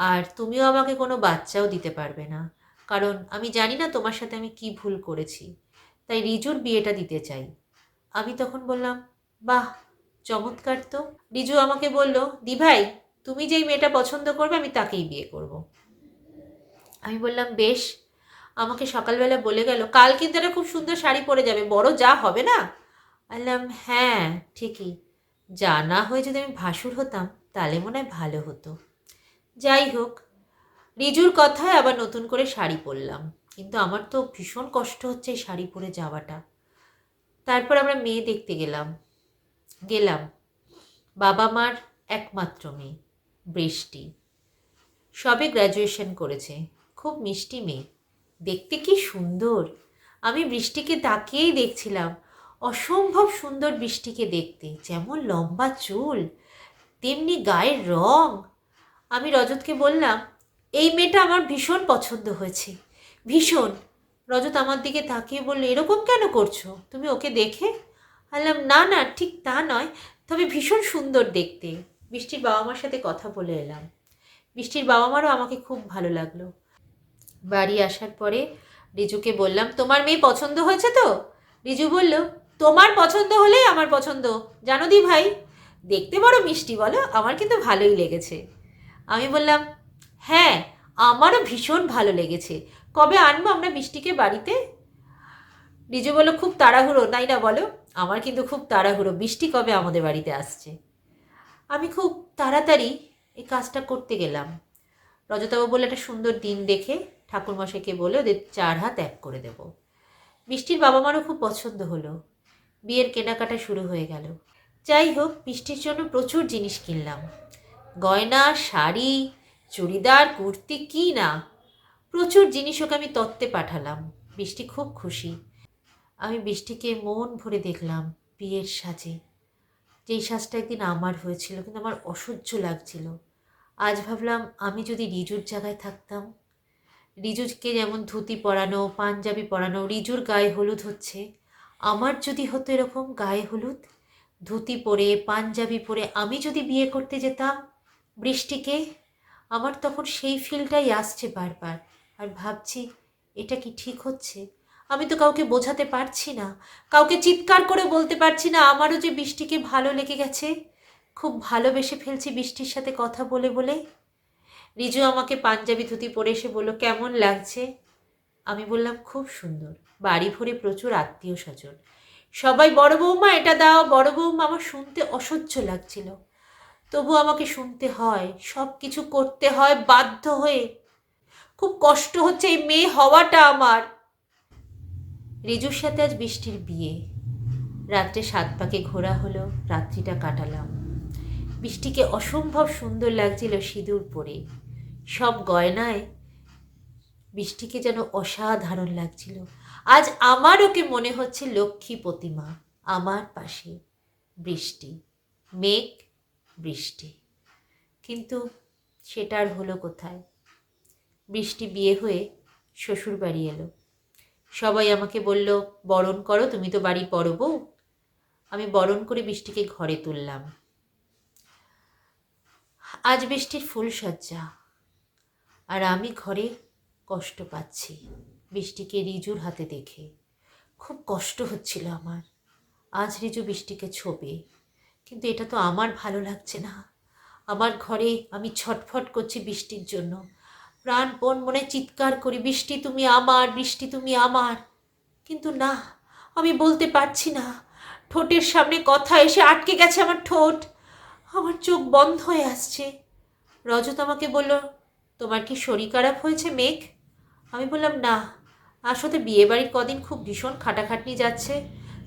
আর তুমিও আমাকে কোনো বাচ্চাও দিতে পারবে না, কারণ আমি জানি না তোমার সাথে আমি কি ভুল করেছি, তাই রিজুর বিয়েটা দিতে চাই। আমি তখন বললাম, বাহ, চমৎকার তো। রিজু আমাকে বলল, দিভাই তুমি যেই মেয়েটা পছন্দ করবে আমি তাকেই বিয়ে করব। আমি বললাম বেশ। আমাকে সকালবেলা বলে গেল, কাল কিন্তু একটা খুব সুন্দর শাড়ি পরে যাবে, বড় যা হবে না। বললাম হ্যাঁ ঠিকই, যা না হয়ে যদি আমি ভাসুর হতাম তাহলে মনে হয় ভালো হতো। যাই হোক, রিজুর কথায় আবার নতুন করে শাড়ি পরলাম, কিন্তু আমার তো ভীষণ কষ্ট হচ্ছে এই শাড়ি পরে যাওয়াটা। তারপর আমরা মেয়ে দেখতে গেলাম বাবা মার একমাত্র মেয়ে, বৃষ্টি। সবে গ্র্যাজুয়েশন করেছে, খুব মিষ্টি মেয়ে, দেখতে কি সুন্দর। আমি বৃষ্টিকে তাকিয়েই দেখছিলাম, অসম্ভব সুন্দর বৃষ্টিকে দেখতে, যেমন লম্বা চুল তেমনি গায়ের রং। আমি রজতকে বললাম, এই মেয়েটা আমার ভীষণ পছন্দ হয়েছে, ভীষণ। রজত আমার দিকে তাকিয়ে বলল, এরকম কেন করছো, তুমি ওকে দেখে? বললাম না না, ঠিক তা নয়, তবে ভীষণ সুন্দর দেখতে। বৃষ্টির বাবা মার সাথে কথা বলে এলাম, বৃষ্টির বাবা মারও আমাকে খুব ভালো লাগলো। বাড়ি আসার পরে রিজুকে বললাম, তোমার মেয়ে পছন্দ হয়েছে তো? রিজু বলল, তোমার পছন্দ হলেই আমার পছন্দ, জানো দি ভাই, দেখতে বড় মিষ্টি বলো, আমার কিন্তু ভালোই লেগেছে। আমি বললাম, হ্যাঁ, আমারও ভীষণ ভালো লেগেছে, কবে আনবো আমরা বৃষ্টিকে বাড়িতে? রিজু বলল, খুব তাড়াহুড়ো তাই না বলো? আমার কিন্তু খুব তাড়াহুড়ো, বৃষ্টি কবে আমাদের বাড়িতে আসছে। আমি খুব তাড়াতাড়ি এই কাজটা করতে গেলাম। রজতাবাবু বলে, একটা সুন্দর দিন দেখে ঠাকুরমশাইকে বলে ওদের 4 হাত এক করে দেব। বৃষ্টির বাবা মারও খুব পছন্দ হলো, বিয়ের কেনাকাটা শুরু হয়ে গেল। যাই হোক, বৃষ্টির জন্য প্রচুর জিনিস কিনলাম, গয়না, শাড়ি, চুড়িদার, কুর্তি, কি না, প্রচুর জিনিস ওকে আমি তত্ত্বে পাঠালাম। বৃষ্টি খুব খুশি। আমি বৃষ্টিকে মন ভরে দেখলাম বিয়ের সাজে, যেই সাজটা একদিন আমার হয়েছিল, কিন্তু আমার অসহ্য লাগছিল। আজ ভাবলাম আমি যদি রিজুর জায়গায় থাকতাম, রিজুকে যেমন ধুতি পরানো, পাঞ্জাবি পরানো, রিজুর গায়ে হলুদ হচ্ছে, আমার যদি হতো এরকম গায়ে হলুদ, ধুতি পরে পাঞ্জাবি পরে আমি যদি বিয়ে করতে যেতাম বৃষ্টিকে, আমার তখন সেই ফিলটাই আসছে বারবার। আর ভাবছি, এটা কি ঠিক হচ্ছে? আমি তো কাউকে বোঝাতে পারছি না, কাউকে চিৎকার করে বলতে পারছি না আমারও যে বৃষ্টিকে ভালো লেগে গেছে, খুব ভালোবেসে ফেলছি বৃষ্টির সাথে কথা বলে বলে। রিজু আমাকে পাঞ্জাবি ধুতি পরে এসে বলল, কেমন লাগছে? আমি বললাম, খুব সুন্দর। বাড়ি ভরে প্রচুর আত্মীয় স্বজন, সবাই বড় বৌমা এটা দাও, বড় বৌমা। আমার শুনতে অসহ্য লাগছিল, তবু আমাকে শুনতে হয়, সব কিছু করতে হয় বাধ্য হয়ে। খুব কষ্ট হচ্ছে এই মেয়ে হওয়াটা আমার। রিজুর সাথে আজ বৃষ্টির বিয়ে। রাত্রে 7 পাকে ঘোরা হলো, রাত্রিটা কাটালাম। বৃষ্টিকে অসম্ভব সুন্দর লাগছিল সিঁদুর পরে, সব গয়নায় বৃষ্টিকে যেন অসাধারণ লাগছিল। আজ আমার ওকে মনে হচ্ছে লক্ষ্মী প্রতিমা, আমার পাশে বৃষ্টি, মেঘ, বৃষ্টি। কিন্তু সেটা আর হলো কোথায়? বৃষ্টি বিয়ে হয়ে শ্বশুর বাড়ি এলো। সবাই আমাকে বলল, বরণ করো, তুমি তো বাড়ি বড় বউ। আমি বরণ করে বৃষ্টিকে ঘরে তুললাম। আজ বৃষ্টির ফুলসজ্জা, আর আমি ঘরে কষ্ট পাচ্ছি বৃষ্টিকে রিজুর হাতে দেখে। খুব কষ্ট হচ্ছিল আমার। আজ রিজু বৃষ্টিকে ছোবে, কিন্তু এটা তো আমার ভালো লাগছে না। আমার ঘরে আমি ছটফট করছি বৃষ্টির জন্য, প্রাণপণ মনে চিৎকার করি, বৃষ্টি তুমি আমার, বৃষ্টি তুমি আমার। কিন্তু না, আমি বলতে পারছি না। ঠোঁটের সামনে কথা এসে আটকে গেছে আমার ঠোঁট, আমার চোখ বন্ধ হয়ে আসছে। রজত আমাকে বলল, তোমার কি শরীর খারাপ হয়েছে মেঘ? আমি বললাম না, আসলে বিয়েবাড়ির কদিন খুব ভীষণ খাটাখাটনি যাচ্ছে,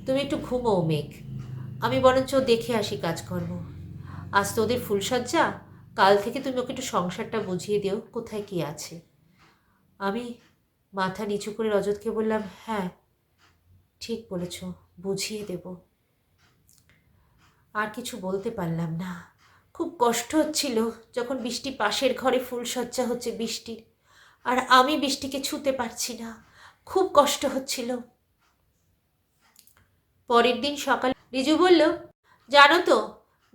তুমি একটু ঘুমোও মেঘ, আমি বরঞ্চ দেখে আসি কাজকর্ম। আজ তো ওদের ফুলসজ্জা, কাল থেকে তুমি ওকে একটু সংসারটা বুঝিয়ে দিও কোথায় কি আছে। আমি মাথা নিচু করে রজতকে বললাম, হ্যাঁ ঠিক বলেছ, বুঝিয়ে দেব। আর কিছু বলতে পারলাম না। খুব কষ্ট হচ্ছিল যখন বৃষ্টি পাশের ঘরে ফুলসজ্জা হচ্ছে বৃষ্টির, আর আমি বৃষ্টিকে ছুঁতে পারছি না। খুব কষ্ট হচ্ছিল। পরের দিন সকালে রিজু বলল, জানো তো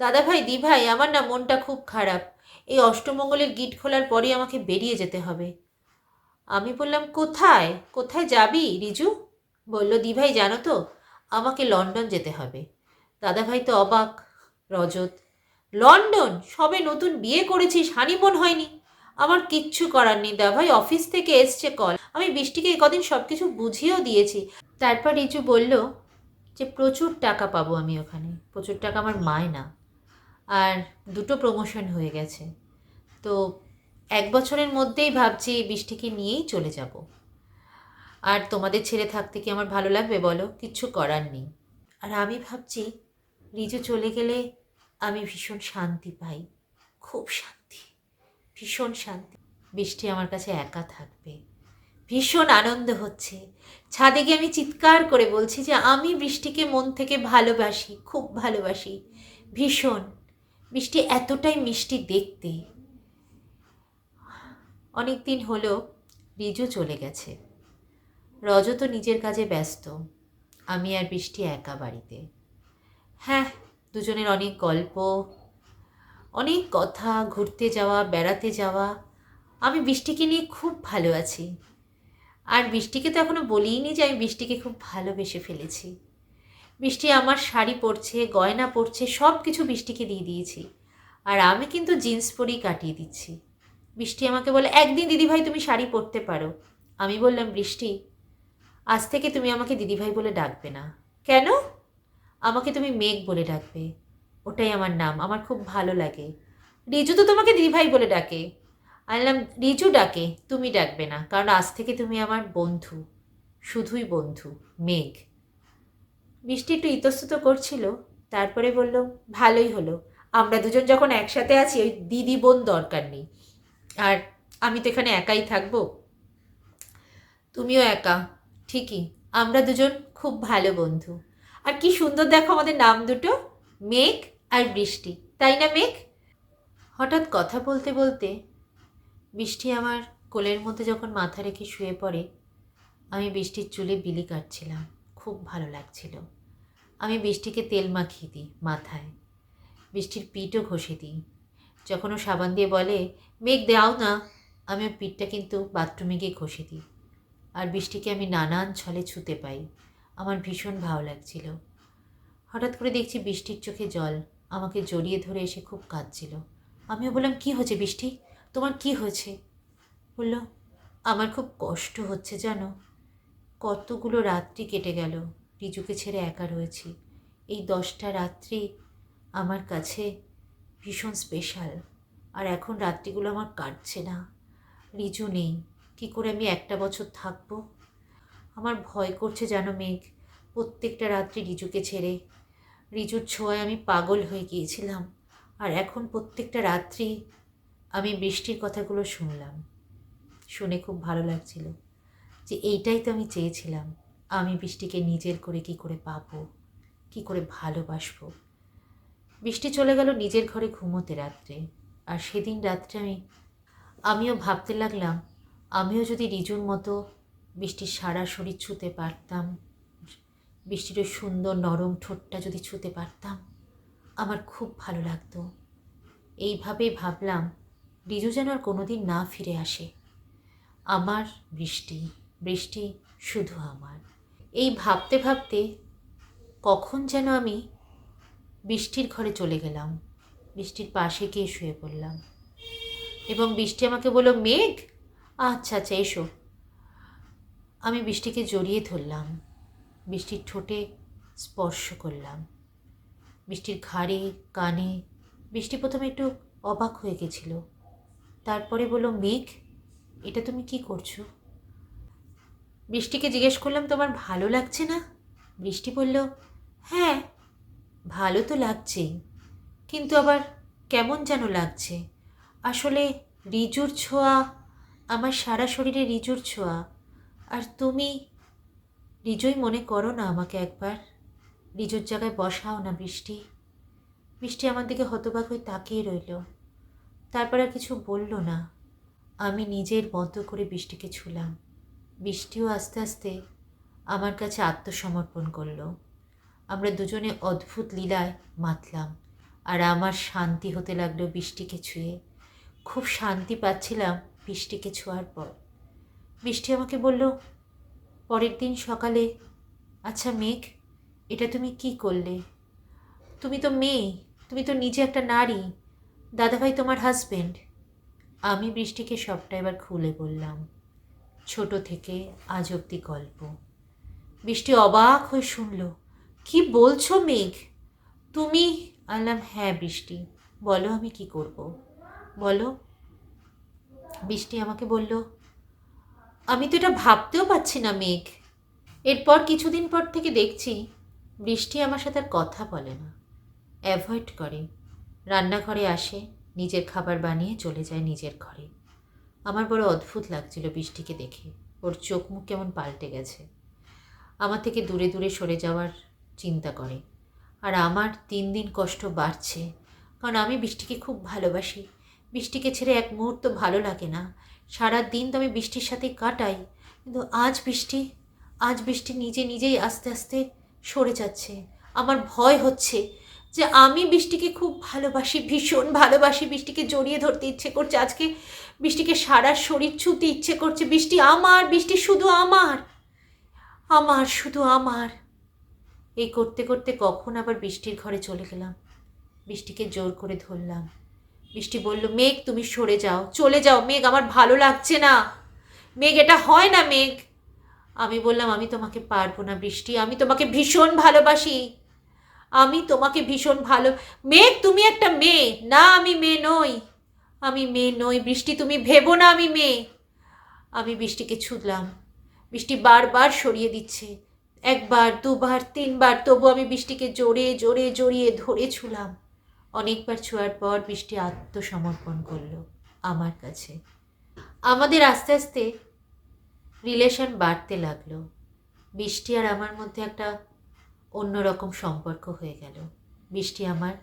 দাদাভাই দিভাই, আমার না মনটা খুব খারাপ। এই অষ্টমঙ্গলের গিট খোলার পরই আমাকে বেরিয়ে যেতে হবে। আমি বললাম, কোথায় কোথায় যাবি রিজু? বলল, দিভাই জানো তো, আমাকে লন্ডন যেতে হবে। দাদাভাই তো অবাক। রজত, লন্ডন? সবে নতুন বিয়ে করেছিস, হানিমুন হয়নি? আমার কিচ্ছু করার নেই দাদাভাই, অফিস থেকে এসছে কল, আমি বৃষ্টিকে কদিন সব কিছু বুঝিয়েও দিয়েছি। তারপর রিজু বলল যে প্রচুর টাকা পাবো আমি ওখানে, প্রচুর টাকা আমার মায়না, আর 2টো প্রমোশন হয়ে গেছে। তো 1 বছরের মধ্যেই ভাবছি বৃষ্টিকে নিয়েই চলে যাব। আর তোমাদের ছেড়ে থাকতে কি আমার ভালো লাগবে বলো? কিচ্ছু করার নেই। আর আমি ভাবছি রিজু চলে গেলে আমি ভীষণ শান্তি পাই, খুব শান্তি, ভীষণ শান্তি। বৃষ্টি আমার কাছে একা থাকবে, ভীষণ আনন্দ হচ্ছে। ছাদে গিয়ে আমি চিৎকার করে বলছি যে আমি বৃষ্টিকে মন থেকে ভালোবাসি, খুব ভালোবাসি, ভীষণ। বৃষ্টি এতটাই মিষ্টি দেখতে। অনেক দিন হলো রিজু চলে গেছে, রজত নিজের কাজে ব্যস্ত, আমি আর বৃষ্টি একা বাড়িতে। হ্যাঁ, দুজনের অনেক গল্প, অনেক কথা, ঘুরতে যাওয়া, বেড়াতে যাওয়া। আমি বৃষ্টিকে নিয়ে খুব ভালো আছি। আর বৃষ্টিকে তো এখনও বলিনি যে আমি বৃষ্টিকে খুব ভালোবেসে ফেলেছি। বৃষ্টি আমার শাড়ি পরছে, গয়না পরছে, সব কিছু বৃষ্টিকে দিয়ে দিয়েছি। আর আমি কিন্তু জিন্স পরেই কাটিয়ে দিচ্ছি। বৃষ্টি আমাকে বলে, একদিন দিদিভাই তুমি শাড়ি পরতে পারো। আমি বললাম, বৃষ্টি আজ থেকে তুমি আমাকে দিদিভাই বলে ডাকবে না। কেন? আমাকে তুমি মেঘ বলে ডাকবে, ওটাই আমার নাম, আমার খুব ভালো লাগে। রিজু তো তোমাকে দিদিভাই বলে ডাকে। আমি বললাম, রিজু ডাকে, তুমি ডাকবে না, কারণ আজ থেকে তুমি আমার বন্ধু, শুধুই বন্ধু, মেঘ। বৃষ্টি একটু ইতস্তত করছিল, তারপরে বলল, ভালোই হলো, আমরা দুজন যখন একসাথে আছি ওই দিদি বোন দরকার নেই। আর আমি তো এখানে একাই থাকবো, তুমিও একা, ঠিকই, আমরা দুজন খুব ভালো বন্ধু। আর কি সুন্দর দেখো আমাদের নাম দুটো, মেঘ আর বৃষ্টি, তাই না মেঘ? হঠাৎ কথা বলতে বলতে বৃষ্টি আমার কোলের মধ্যে যখন মাথা রেখে শুয়ে পড়ে, আমি বৃষ্টির চুলে বিলি কাটছিলাম, খুব ভালো লাগছিল। আমি বৃষ্টিকে তেল মাখিয়ে দিই মাথায়, বৃষ্টির পিঠও ঘষে দিই। যখন ও সাবান দিয়ে বলে, মেঘ দাও না, আমি ওর পিঠটা কিন্তু বাথরুমে গিয়ে ঘষে দিই। আর বৃষ্টিকে আমি নানান ছলে ছুতে পাই, আমার ভীষণ ভালো লাগছিল। হঠাৎ করে দেখছি বৃষ্টির চোখে জল, আমাকে জড়িয়ে ধরে এসে খুব কাঁদছিল। আমিও বললাম, কী হয়েছে বৃষ্টি, তোমার কী হয়েছে? বলল, আমার খুব কষ্ট হচ্ছে জানো, কতগুলো রাত্রি কেটে গেল, রিজুকে ছেড়ে একা রয়েছি। এই 10টা রাত্রি আমার কাছে ভীষণ স্পেশাল। আর এখন রাত্রিগুলো আমার কাটছে না, রিজু নেই। কী করে আমি একটা বছর থাকবো? আমার ভয় করছে জানো মেঘ, প্রত্যেকটা রাত্রি রিজুকে ছেড়ে। রিজুর ছোঁয়ায় আমি পাগল হয়ে গিয়েছিলাম। আর এখন প্রত্যেকটা রাত্রি আমি বৃষ্টির কথাগুলো শুনলাম, শুনে খুব ভালো লাগছিল যে এইটাই তো আমি চেয়েছিলাম। আমি বৃষ্টিকে নিজের করে কি করে পাবো, কি করে ভালোবাসবো। বৃষ্টি চলে গেল নিজের ঘরে ঘুমোতে রাত্রে। আর সেদিন রাত্রে আমিও ভাবতে লাগলাম, আমিও যদি রিজুর মতো বৃষ্টির সারা শরীর ছুঁতে পারতাম, বৃষ্টির ওই সুন্দর নরম ঠোঁটটা যদি ছুঁতে পারতাম, আমার খুব ভালো লাগতো। এইভাবেই ভাবলাম রিজু যেন আর কোনোদিন না ফিরে আসে। আমার বৃষ্টি, বৃষ্টি শুধু আমার। এই ভাবতে ভাবতে কখন যেন আমি বৃষ্টির ঘরে চলে গেলাম, বৃষ্টির পাশে গিয়ে শুয়ে পড়লাম। এবং বৃষ্টি আমাকে বলল, মেঘ আচ্ছা আচ্ছা এসো। আমি বৃষ্টিকে জড়িয়ে ধরলাম, বৃষ্টির ঠোঁটে স্পর্শ করলাম, বৃষ্টির ঘাড়ে কানে। বৃষ্টি প্রথমে একটু অবাক হয়ে গেছিল, তারপরে বলল, মেঘ এটা তুমি কি করছো? বৃষ্টিকে জিজ্ঞেস করলাম, তোমার ভালো লাগছে না? বৃষ্টি বলল, হ্যাঁ ভালো তো লাগছেই, কিন্তু আবার কেমন যেন লাগছে। আসলে রিজুর ছোঁয়া, আমার সারা শরীরে রিজুর ছোঁয়া। আর তুমি রিজুই মনে করো না আমাকে একবার, রিজুর জায়গায় বসাও না বৃষ্টি। বৃষ্টি আমার দিকে হতবাক হয়ে তাকিয়ে রইল, তারপর আর কিছু বলল না। আমি নিজের মতো করে বৃষ্টিকে ছুলাম। বৃষ্টিও আস্তে আস্তে আমার কাছে আত্মসমর্পণ করলো। আমরা দুজনে অদ্ভুত লীলায় মাতলাম। আর আমার শান্তি হতে লাগলো বৃষ্টিকে ছুঁয়ে। খুব শান্তি পাচ্ছিলাম বৃষ্টিকে ছোঁয়ার পর। বৃষ্টি আমাকে বলল পরের দিন সকালে, আচ্ছা মেঘ এটা তুমি কি করলে? তুমি তো মেয়ে, তুমি তো নিজে একটা নারী, দাদাভাই তোমার হাজবেন্ড। আমি বৃষ্টিকে সবটা এবার খুলে বললাম, ছোট থেকে আজ অব্দি গল্প। বৃষ্টি অবাক হয়ে শুনল, কি বলছো মেঘ তুমি? আনলাম, হ্যাঁ বৃষ্টি বলো আমি কি করব বলো। বৃষ্টি আমাকে বলল, আমি তো এটা ভাবতেও পারছি না মেঘ। এরপর কিছুদিন পর থেকে দেখছি বৃষ্টি আমার সাথে আর কথা বলে না, অ্যাভয়েড করে। রান্নাঘরে আসে, নিজের খাবার বানিয়ে চলে যায় নিজের ঘরে। আমার বড় অদ্ভুত লাগছিল বৃষ্টিকে দেখে, ওর চোখ মুখ কেমন পাল্টে গেছে। আমার থেকে দূরে দূরে সরে যাওয়ার চিন্তা করে। আর আমার দিন দিন কষ্ট বাড়ছে, কারণ আমি বৃষ্টিকে খুব ভালোবাসি। বৃষ্টিকে ছেড়ে এক মুহূর্ত ভালো লাগে না। সারা দিন তো আমি বৃষ্টির সাথেই কাটাই, কিন্তু আজ বৃষ্টি নিজে নিজেই আস্তে আস্তে সরে যাচ্ছে। আমার ভয় হচ্ছে যে আমি বৃষ্টিকে খুব ভালোবাসি, ভীষণ ভালোবাসি। বৃষ্টিকে জড়িয়ে ধরতে ইচ্ছে করছে, আজকে বৃষ্টিকে সারা শরীর ছুঁতে ইচ্ছে করছে। বৃষ্টি আমার, বৃষ্টি শুধু আমার, আমার শুধু আমার। এই করতে করতে কখন আবার বৃষ্টির ঘরে চলে গেলাম, বৃষ্টিকে জোর করে ধরলাম। বৃষ্টি বলল, মেঘ তুমি সরে যাও, চলে যাও মেঘ, আমার ভালো লাগছে না মেঘ, এটা হয় না মেঘ। আমি বললাম, আমি তোমাকে পারবো না বৃষ্টি, আমি তোমাকে ভীষণ ভালোবাসি, আমি তোমাকে ভীষণ ভালো। মেঘ তুমি একটা মেয়ে না, আমি মেয়ে নই, আমি মেয়ে নই বৃষ্টি, তুমি ভেবো না আমি মেয়ে। আমি বৃষ্টিকে ছুঁলাম, বৃষ্টি বারবার সরিয়ে দিচ্ছে, একবার দুবার তিনবার, তবু আমি বৃষ্টিকে জোরে জোরে জড়িয়ে ধরে ছুঁলাম। অনেকবার ছোঁয়ার পর বৃষ্টি আত্মসমর্পণ করলো আমার কাছে। আমাদের আস্তে আস্তে রিলেশন বাড়তে লাগলো। বৃষ্টি আর আমার মধ্যে একটা অন্যরকম সম্পর্ক হয়ে গেল। বৃষ্টি আমার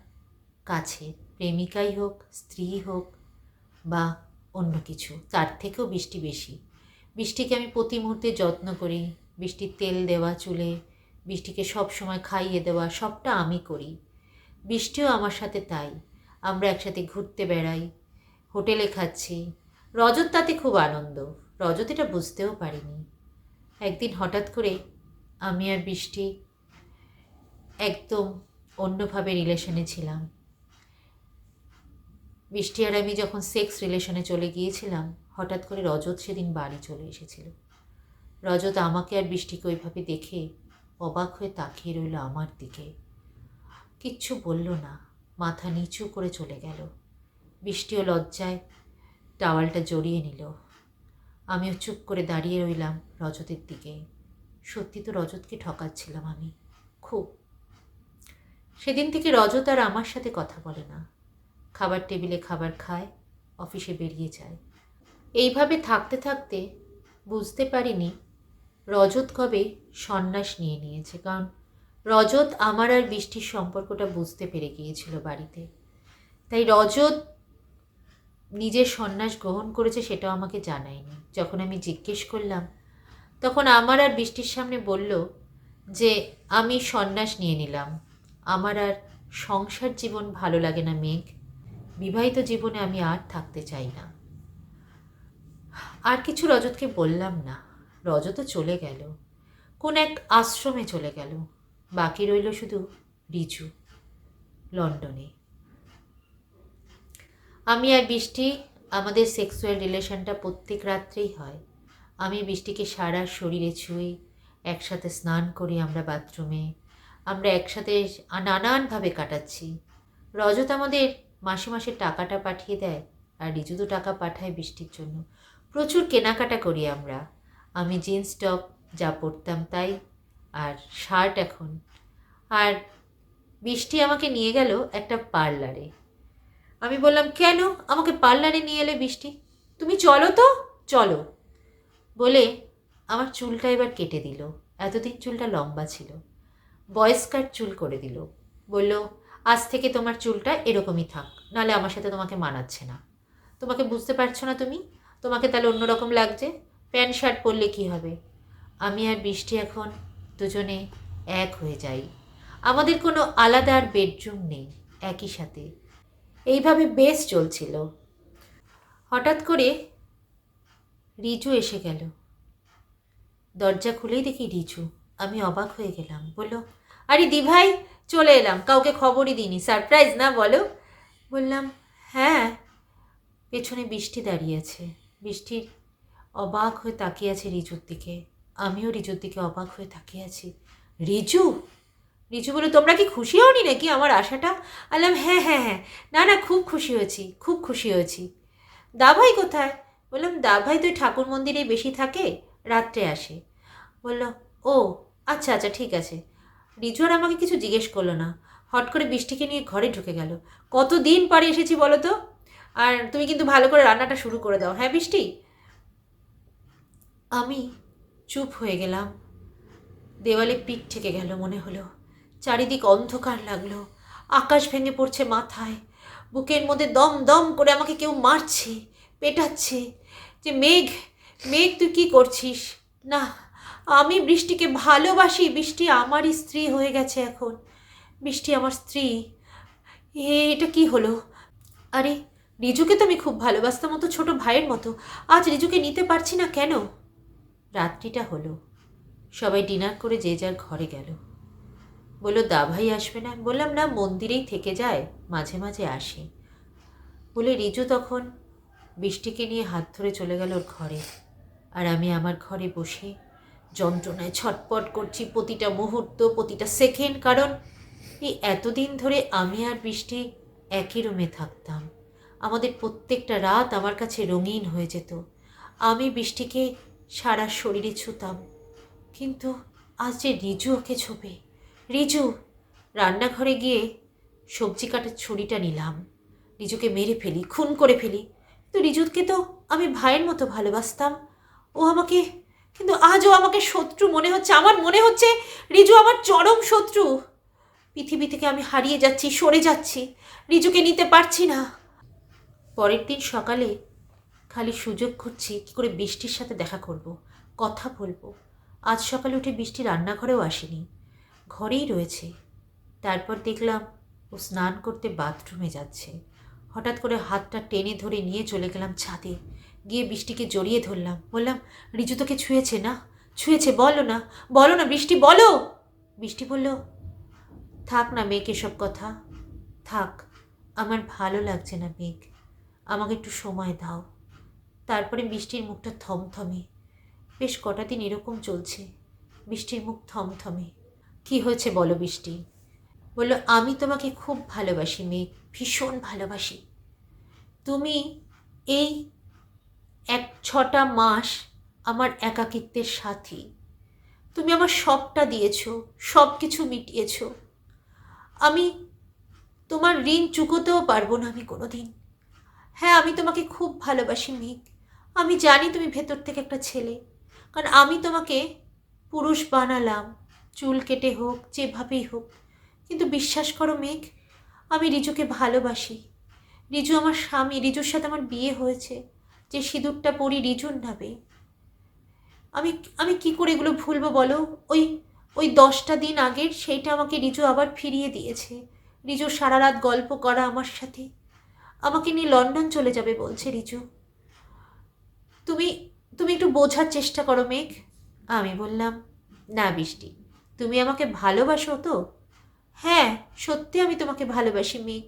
কাছে, প্রেমিকাই হোক, স্ত্রী হোক বা অন্য কিছু, তার থেকেও বৃষ্টি বেশি। বৃষ্টিকে আমি প্রতি মুহূর্তে যত্ন করি, বৃষ্টির তেল দেওয়া চুলে, বৃষ্টিকে সব সময় খাইয়ে দেওয়া, সবটা আমি করি। বৃষ্টিও আমার সাথে তাই। আমরা একসাথে ঘুরতে বেড়াই, হোটেলে খাচ্ছি। রজত তাতে খুব আনন্দ, রজত এটা বুঝতেও পারিনি। একদিন হঠাৎ করে আমি আর বৃষ্টি একদম অন্যভাবে রিলেশনে ছিলাম। বৃষ্টি আর আমি যখন সেক্স রিলেশনে চলে গিয়েছিলাম, হঠাৎ করে রজত সেদিন বাড়ি চলে এসেছিল। রজত আমাকে আর বৃষ্টিকে ওইভাবে দেখে অবাক হয়ে তাকিয়ে রইল আমার দিকে। কিচ্ছু বলল না, মাথা নিচু করে চলে গেল। বৃষ্টিও লজ্জায় টাওয়ালটা জড়িয়ে নিল। আমিও চুপ করে দাঁড়িয়ে রইলাম রজতের দিকে। সত্যি তো রজতকে ঠকাচ্ছিলাম আমি খুব। সেদিন থেকে রজত আর আমার সাথে কথা বলে না। খাবার টেবিলে খাবার খায়, অফিসে বেরিয়ে যায়। এইভাবে থাকতে থাকতে বুঝতে পারিনি রজত কবে সন্ন্যাস নিয়ে নিয়েছে। কারণ রজত আমার আর বৃষ্টির সম্পর্কটা বুঝতে পেরে গিয়েছিল বাড়িতে। তাই রজত নিজের সন্ন্যাস গ্রহণ করেছে সেটাও আমাকে জানায়নি। যখন আমি জিজ্ঞেস করলাম তখন আমার আর বৃষ্টির সামনে বলল যে আমি সন্ন্যাস নিয়ে নিলাম, আমার আর সংসার জীবন ভালো লাগে না মেঘ, বিবাহিত জীবনে আমি আর থাকতে চাই না। আর কিছু রজতকে বললাম না। রজতও চলে গেল, কোন এক আশ্রমে চলে গেল। বাকি রইল শুধু রিজু লন্ডনে। আমি আর বৃষ্টি, আমাদের সেক্সুয়াল রিলেশনটা প্রত্যেক রাত্রেই হয়। আমি বৃষ্টিকে সারা শরীরে ছুঁই, একসাথে স্নান করি আমরা বাথরুমে, আমরা একসাথে নানানভাবে কাটাচ্ছি। রজত আমাদের মাসে মাসে টাকাটা পাঠিয়ে দেয়, আর রিজু তো টাকা পাঠায় বৃষ্টির জন্য। প্রচুর কেনাকাটা করি আমরা। আমি জিন্স টপ যা পরতাম তাই, আর শার্ট এখন। আর বৃষ্টি আমাকে নিয়ে গেল একটা পার্লারে। আমি বললাম, কেন আমাকে পার্লারে নিয়ে এলে বৃষ্টি? তুমি চলো তো, চলো বলে আমার চুলটা এবার কেটে দিল। এতদিন চুলটা লম্বা ছিল, বয়েস কাট চুল করে দিল। বলল, আজ থেকে তোমার চুলটা এরকমই থাক, নাহলে আমার সাথে তোমাকে মানাচ্ছে না। তোমাকে বুঝতে পারছো না তুমি, তোমাকে তাহলে অন্যরকম লাগছে, প্যান্ট শার্ট পরলে কী হবে? আমি আর বৃষ্টি এখন দুজনে এক হয়ে যাই। আমাদের কোনো আলাদা আর বেডরুম নেই, একই সাথে। এইভাবে বেশ চলছিল। হঠাৎ করে রিজু এসে গেল। দরজা খুলেই দেখি রিজু। আমি অবাক হয়ে গেলাম। বলল, আরে দি ভাই, চলে এলাম, কাউকে খবরই দিইনি, সারপ্রাইজ না বলো? বললাম, হ্যাঁ। পেছনে বৃষ্টি দাঁড়িয়ে আছে। বৃষ্টির অবাক হয়ে তাকিয়ে আছে রিজুর দিকে। আমিও রিজুর দিকে অবাক হয়ে তাকিয়ে আছি। রিজু রিজু বলে, তোমরা কি খুশি হওনি নাকি আমার আশাটা? বললাম, হ্যাঁ হ্যাঁ হ্যাঁ, না না, খুব খুশি হয়েছি, খুব খুশি হয়েছি। দাভাই কোথায়? বললাম, দাভাই তো ঠাকুর মন্দিরে বেশি থাকে, রাত্রে আসে। বলল, ও আচ্ছা আচ্ছা, ঠিক আছে। রিজু আর আমাকে কিছু জিজ্ঞেস করলো না, হট করে বৃষ্টিকে নিয়ে ঘরে ঢুকে গেল। কতদিন পরে এসেছি বলো তো? আর তুমি কিন্তু ভালো করে রান্নাটা শুরু করে দাও, হ্যাঁ বৃষ্টি? আমি চুপ হয়ে গেলাম। দেওয়ালে পিঠ থেকে গেল মনে হলো। চারিদিক অন্ধকার লাগলো, আকাশ ভেঙে পড়ছে মাথায়। বুকের মধ্যে দম দম করে আমাকে কেউ মারছে, পেটাচ্ছে। যে মেঘ, মেঘ তুই কী করছিস? না, আমি বৃষ্টিকে ভালোবাসি, বৃষ্টি আমারই স্ত্রী হয়ে গেছে এখন, বৃষ্টি আমার স্ত্রী। এটা কি হলো? আরে রিজুকে তো আমি খুব ভালোবাসতাম, মতো ছোট ভাইয়ের মতো। আজ রিজুকে নিতে পারছি না কেন? রাত্রিটা হলো, সবাই ডিনার করে যে যার ঘরে গেল। বললো, দাভাই আসবে না? বললাম, না, মন্দিরেই থেকে যায়, মাঝে মাঝে আসে। বলে রিজু তখন বৃষ্টিকে নিয়ে হাত ধরে চলে গেল ওর ঘরে। আর আমি আমার ঘরে বসে যন্ত্রণায় ছটপট করছি প্রতিটা মুহূর্ত, প্রতিটা সেকেন্ড। কারণ এই এতদিন ধরে আমি আর বৃষ্টি একই রুমে থাকতাম। আমাদের প্রত্যেকটা রাত আমার কাছে রঙিন হয়ে যেত। আমি বৃষ্টিকে সারা শরীরে ছুতাম। কিন্তু আজ যে রিজু ওকে ছোবে। রিজু! রান্নাঘরে গিয়ে সবজি কাটার ছুরিটা নিলাম, রিজুকে মেরে ফেলি, খুন করে ফেলি। কিন্তু রিজুকে তো আমি ভাইয়ের মতো ভালোবাসতাম। ও আমাকে, কিন্তু আজও আমাকে শত্রু মনে হচ্ছে। আমার মনে হচ্ছে রিজু আমার চরম শত্রু। পৃথিবী থেকে আমি হারিয়ে যাচ্ছি, সরে যাচ্ছি, রিজুকে নিতে পারছি না। পরের দিন সকালে খালি সুযোগ খুঁজছি কী করে বৃষ্টির সাথে দেখা করব, কথা বলবো। আজ সকালে উঠে বৃষ্টি রান্নাঘরেও আসেনি, ঘরেই রয়েছে। তারপর দেখলাম ও স্নান করতে বাথরুমে যাচ্ছে। হঠাৎ করে হাতটা টেনে ধরে নিয়ে চলে গেলাম ছাদে। গিয়ে বৃষ্টিকে জড়িয়ে ধরলাম। বললাম, রিজু তোকে ছুঁয়েছে না? ছুঁয়েছে? বলো না, বলো না বৃষ্টি, বলো। বৃষ্টি বলল, থাক না মেঘ, এসব কথা থাক, আমার ভালো লাগছে না মেঘ, আমাকে একটু সময় দাও। তারপরে বৃষ্টির মুখটা থমথমে। বেশ কটা দিন এরকম চলছে, বৃষ্টির মুখ থমথমে। কি হয়েছে বলো বৃষ্টি? বলল, আমি তোমাকে খুব ভালোবাসি মেঘ, ভীষণ ভালোবাসি। তুমি এই 6টা মাস আমার একাকিত্বের সাথী। তুমি আমার সবটা দিয়েছো, সব কিছু মিটিয়েছো। আমি তোমার ঋণ চুকোতেও পারবো না আমি কোনো দিন। হ্যাঁ, আমি তোমাকে খুব ভালোবাসি মেঘ। আমি জানি তুমি ভেতর থেকে একটা ছেলে, কারণ আমি তোমাকে পুরুষ বানালাম, চুল কেটে হোক, যেভাবেই হোক। কিন্তু বিশ্বাস করো মেঘ, আমি রিজুকে ভালোবাসি। রিজু আমার স্বামী, রিজুর সাথে আমার বিয়ে হয়েছে। যে সিঁদুরটা পরি রিজুর নামে। আমি আমি কি করে এগুলো ভুলবো বলো? ওই ওই 10টা দিন আগের সেইটা আমাকে রিজু আবার ফিরিয়ে দিয়েছে। রিজু সারা রাত গল্প করা আমার সাথে, আমাকে নিয়ে লন্ডন চলে যাবে বলছে রিজু। তুমি তুমি একটু বোঝার চেষ্টা করো মেঘ। আমি বললাম, না বৃষ্টি, তুমি আমাকে ভালোবাসো তো? হ্যাঁ, সত্যি আমি তোমাকে ভালোবাসি মেঘ।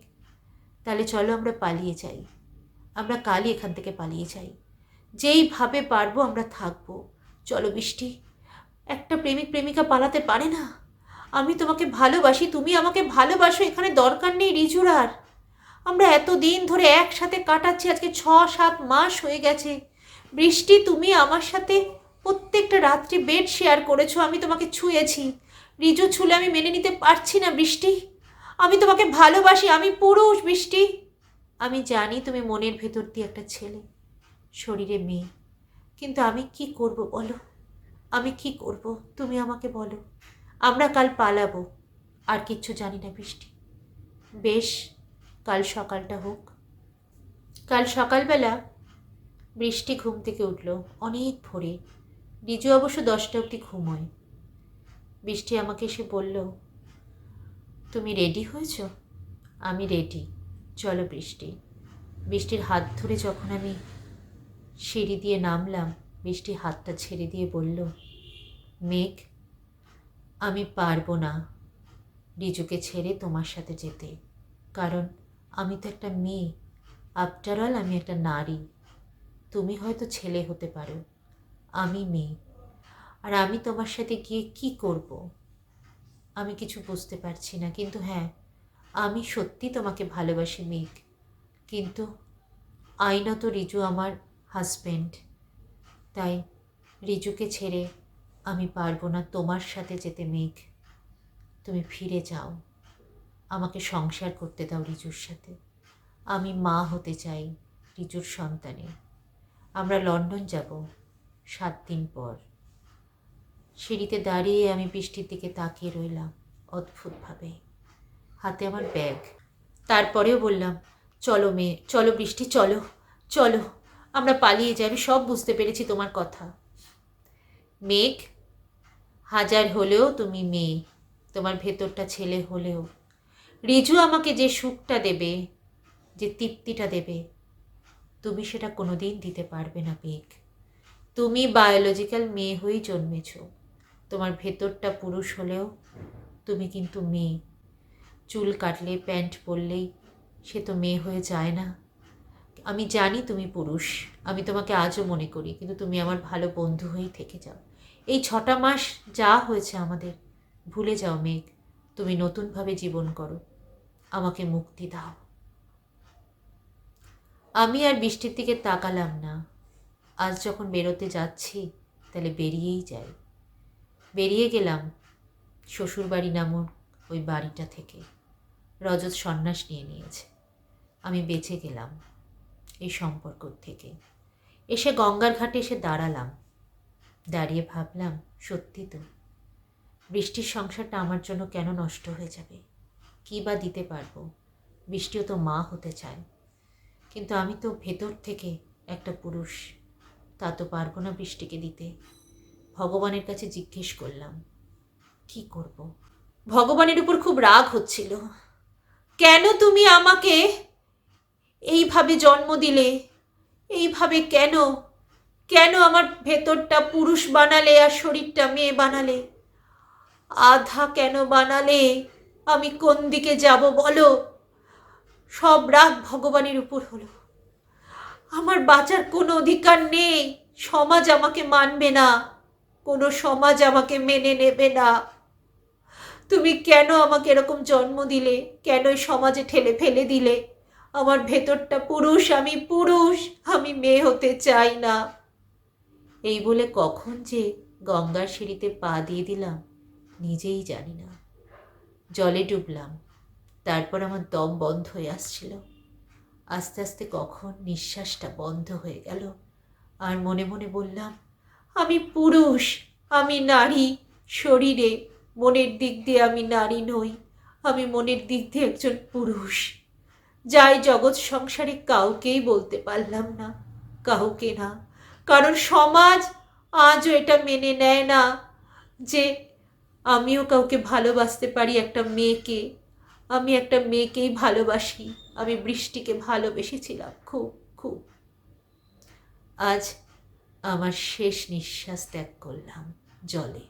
তাহলে চলো আমরা পালিয়ে যাই, আমরা কালই এখান থেকে পালিয়ে যাই। যেইভাবে পারবো আমরা থাকবো। চলো বৃষ্টি। একটা প্রেমিক প্রেমিকা পালাতে পারে না। আমি তোমাকে ভালোবাসি, তুমি আমাকে ভালোবাসো, এখানে দরকার নেই রিজুর আর। আমরা এত দিন ধরে একসাথে কাটাচ্ছি, আজকে 6-7 মাস হয়ে গেছে। বৃষ্টি, তুমি আমার সাথে প্রত্যেকটা রাত্রি বেড শেয়ার করেছো, আমি তোমাকে ছুঁয়েছি। রিজু ছুলে আমি মেনে নিতে পারছি না বৃষ্টি। আমি তোমাকে ভালোবাসি, আমি পুরুষ বৃষ্টি। আমি জানি তুমি মনের ভেতর দিয়ে একটা ছেলে, শরীরে মেয়ে। কিন্তু আমি কি করব বলো? আমি কি করব? তুমি আমাকে বলো। আমরা কাল পালাবো, আর কিচ্ছু জানি না বৃষ্টি। বেশ, কাল সকালটা হোক। কাল সকালবেলা বৃষ্টি ঘুম থেকে উঠল অনেক ভোরে। রিজু অবশ্য 10টা অবধি ঘুমোয়। বৃষ্টি আমাকে এসে বলল, তুমি রেডি হয়েছ? আমি রেডি, চলো বৃষ্টি। বৃষ্টির হাত ধরে যখন আমি সিঁড়ি দিয়ে নামলাম, বৃষ্টি হাতটা ছেড়ে দিয়ে বলল, মেঘ, আমি পারবো না রিজুকে ছেড়ে তোমার সাথে যেতে। কারণ আমি তো একটা মেয়ে, আফটার অল আমি একটা নারী। তুমি হয়তো ছেলে হতে পারো, আমি মেয়ে। আর আমি তোমার সাথে গিয়ে কি করব আমি কিছু বুঝতে পারছি না। কিন্তু হ্যাঁ, আমি সত্যি তোমাকে ভালোবাসি মেঘ। কিন্তু আইনত রিজু আমার হাজব্যান্ড। তাই রিজুকে ছেড়ে আমি পারবো না তোমার সাথে যেতে মেঘ। তুমি ফিরে যাও, আমাকে সংসার করতে দাও রিজুর সাথে। আমি মা হতে চাই রিজুর সন্তানের। আমরা লন্ডন যাব 7 দিন পর। সিঁড়িতে দাঁড়িয়ে আমি বৃষ্টির দিকে তাকিয়ে রইলাম অদ্ভুতভাবে। হাতে আমার ব্যাগ। তারপরেও বললাম, চলো মেয়ে, চলো বৃষ্টি, চলো চলো, আমরা পালিয়ে যাই। আমি সব বুঝতে পেরেছি তোমার কথা। মেঘ, হাজার হলেও তুমি মেয়ে, তোমার ভেতরটা ছেলে হলেও রিজু আমাকে যে সুখটা দেবে, যে তৃপ্তিটা দেবে, তুমি সেটা কোনোদিন দিতে পারবে না মেঘ। তুমি বায়োলজিক্যাল মেয়ে হয়েই জন্মেছ। তোমার ভেতরটা পুরুষ হলেও তুমি কিন্তু মেয়ে। চুল কাটলে, প্যান্ট পরলেই সে তো মেয়ে হয়ে যায় না। আমি জানি তুমি পুরুষ, আমি তোমাকে আজও মনে করি, কিন্তু তুমি আমার ভালো বন্ধু হয়েই থেকে যাও। এই 6টা মাস যা হয়েছে আমাদের ভুলে যাও মেঘ। তুমি নতুনভাবে জীবন করো, আমাকে মুক্তি দাও। আমি আর বৃষ্টির দিকে তাকালাম না। আজ যখন বেরোতে যাচ্ছি, তাহলে বেরিয়েই যাই। বেরিয়ে গেলাম শ্বশুরবাড়ি নামক ওই বাড়িটা থেকে। রজত সন্ন্যাস নিয়ে নিয়েছে। আমি বেঁচে গেলাম এই সম্পর্ক থেকে। এসে গঙ্গার ঘাটে এসে দাঁড়ালাম। দাঁড়িয়ে ভাবলাম, সত্যি তো বৃষ্টির সংসারটা আমার জন্য কেন নষ্ট হয়ে যাবে? কী বা দিতে পারবো? বৃষ্টিও তো মা হতে চায়, কিন্তু আমি তো ভেতর থেকে একটা পুরুষ, তা তো পারবো না বৃষ্টিকে দিতে। ভগবানের কাছে জিজ্ঞেস করলাম, কি করব? ভগবানের উপর খুব রাগ হচ্ছিল। কেন তুমি আমাকে এইভাবে জন্ম দিলে? এইভাবে কেন? কেন আমার ভেতরটা পুরুষ বানালে আর শরীরটা মেয়ে বানালে? আধা কেন বানালে? আমি কোন দিকে যাব বলো? সব রাগ ভগবানের উপর হলো। আমার বাঁচার কোনো অধিকার নেই। সমাজ আমাকে মানবে না, কোনো সমাজ আমাকে মেনে নেবে না। তুমি কেন আমাকে এরকম জন্ম দিলে? কেন এই সমাজে ঠেলে ফেলে দিলে? আমার ভেতরটা পুরুষ, আমি পুরুষ, আমি মেয়ে হতে চাই না। এই বলে কখন যে গঙ্গার সিঁড়িতে পা দিয়ে দিলাম নিজেই জানি না। জলে ডুবলাম, তারপর আমার দম বন্ধ হয়ে আসছিল। আস্তে আস্তে কখন নিঃশ্বাসটা বন্ধ হয়ে গেল, আর মনে মনে বললাম, আমি পুরুষ, আমি নারী। শরীরে, মনের দিক দিয়ে আমি নারী নই, আমি মনের দিক দিয়ে একজন পুরুষ। যাই জগৎ সংসারে কাউকেই বলতে পারলাম না, কাউকে না। কারণ সমাজ আজও এটা মেনে নেয় না যে আমিও কাউকে ভালোবাসতে পারি, একটা মেয়েকে। আমি একটা মেয়েকেই ভালোবাসি। আমি বৃষ্টিকে ভালোবেসেছিলাম খুব খুব। আজ আমার শেষ নিঃশ্বাস ত্যাগ করলাম জলে।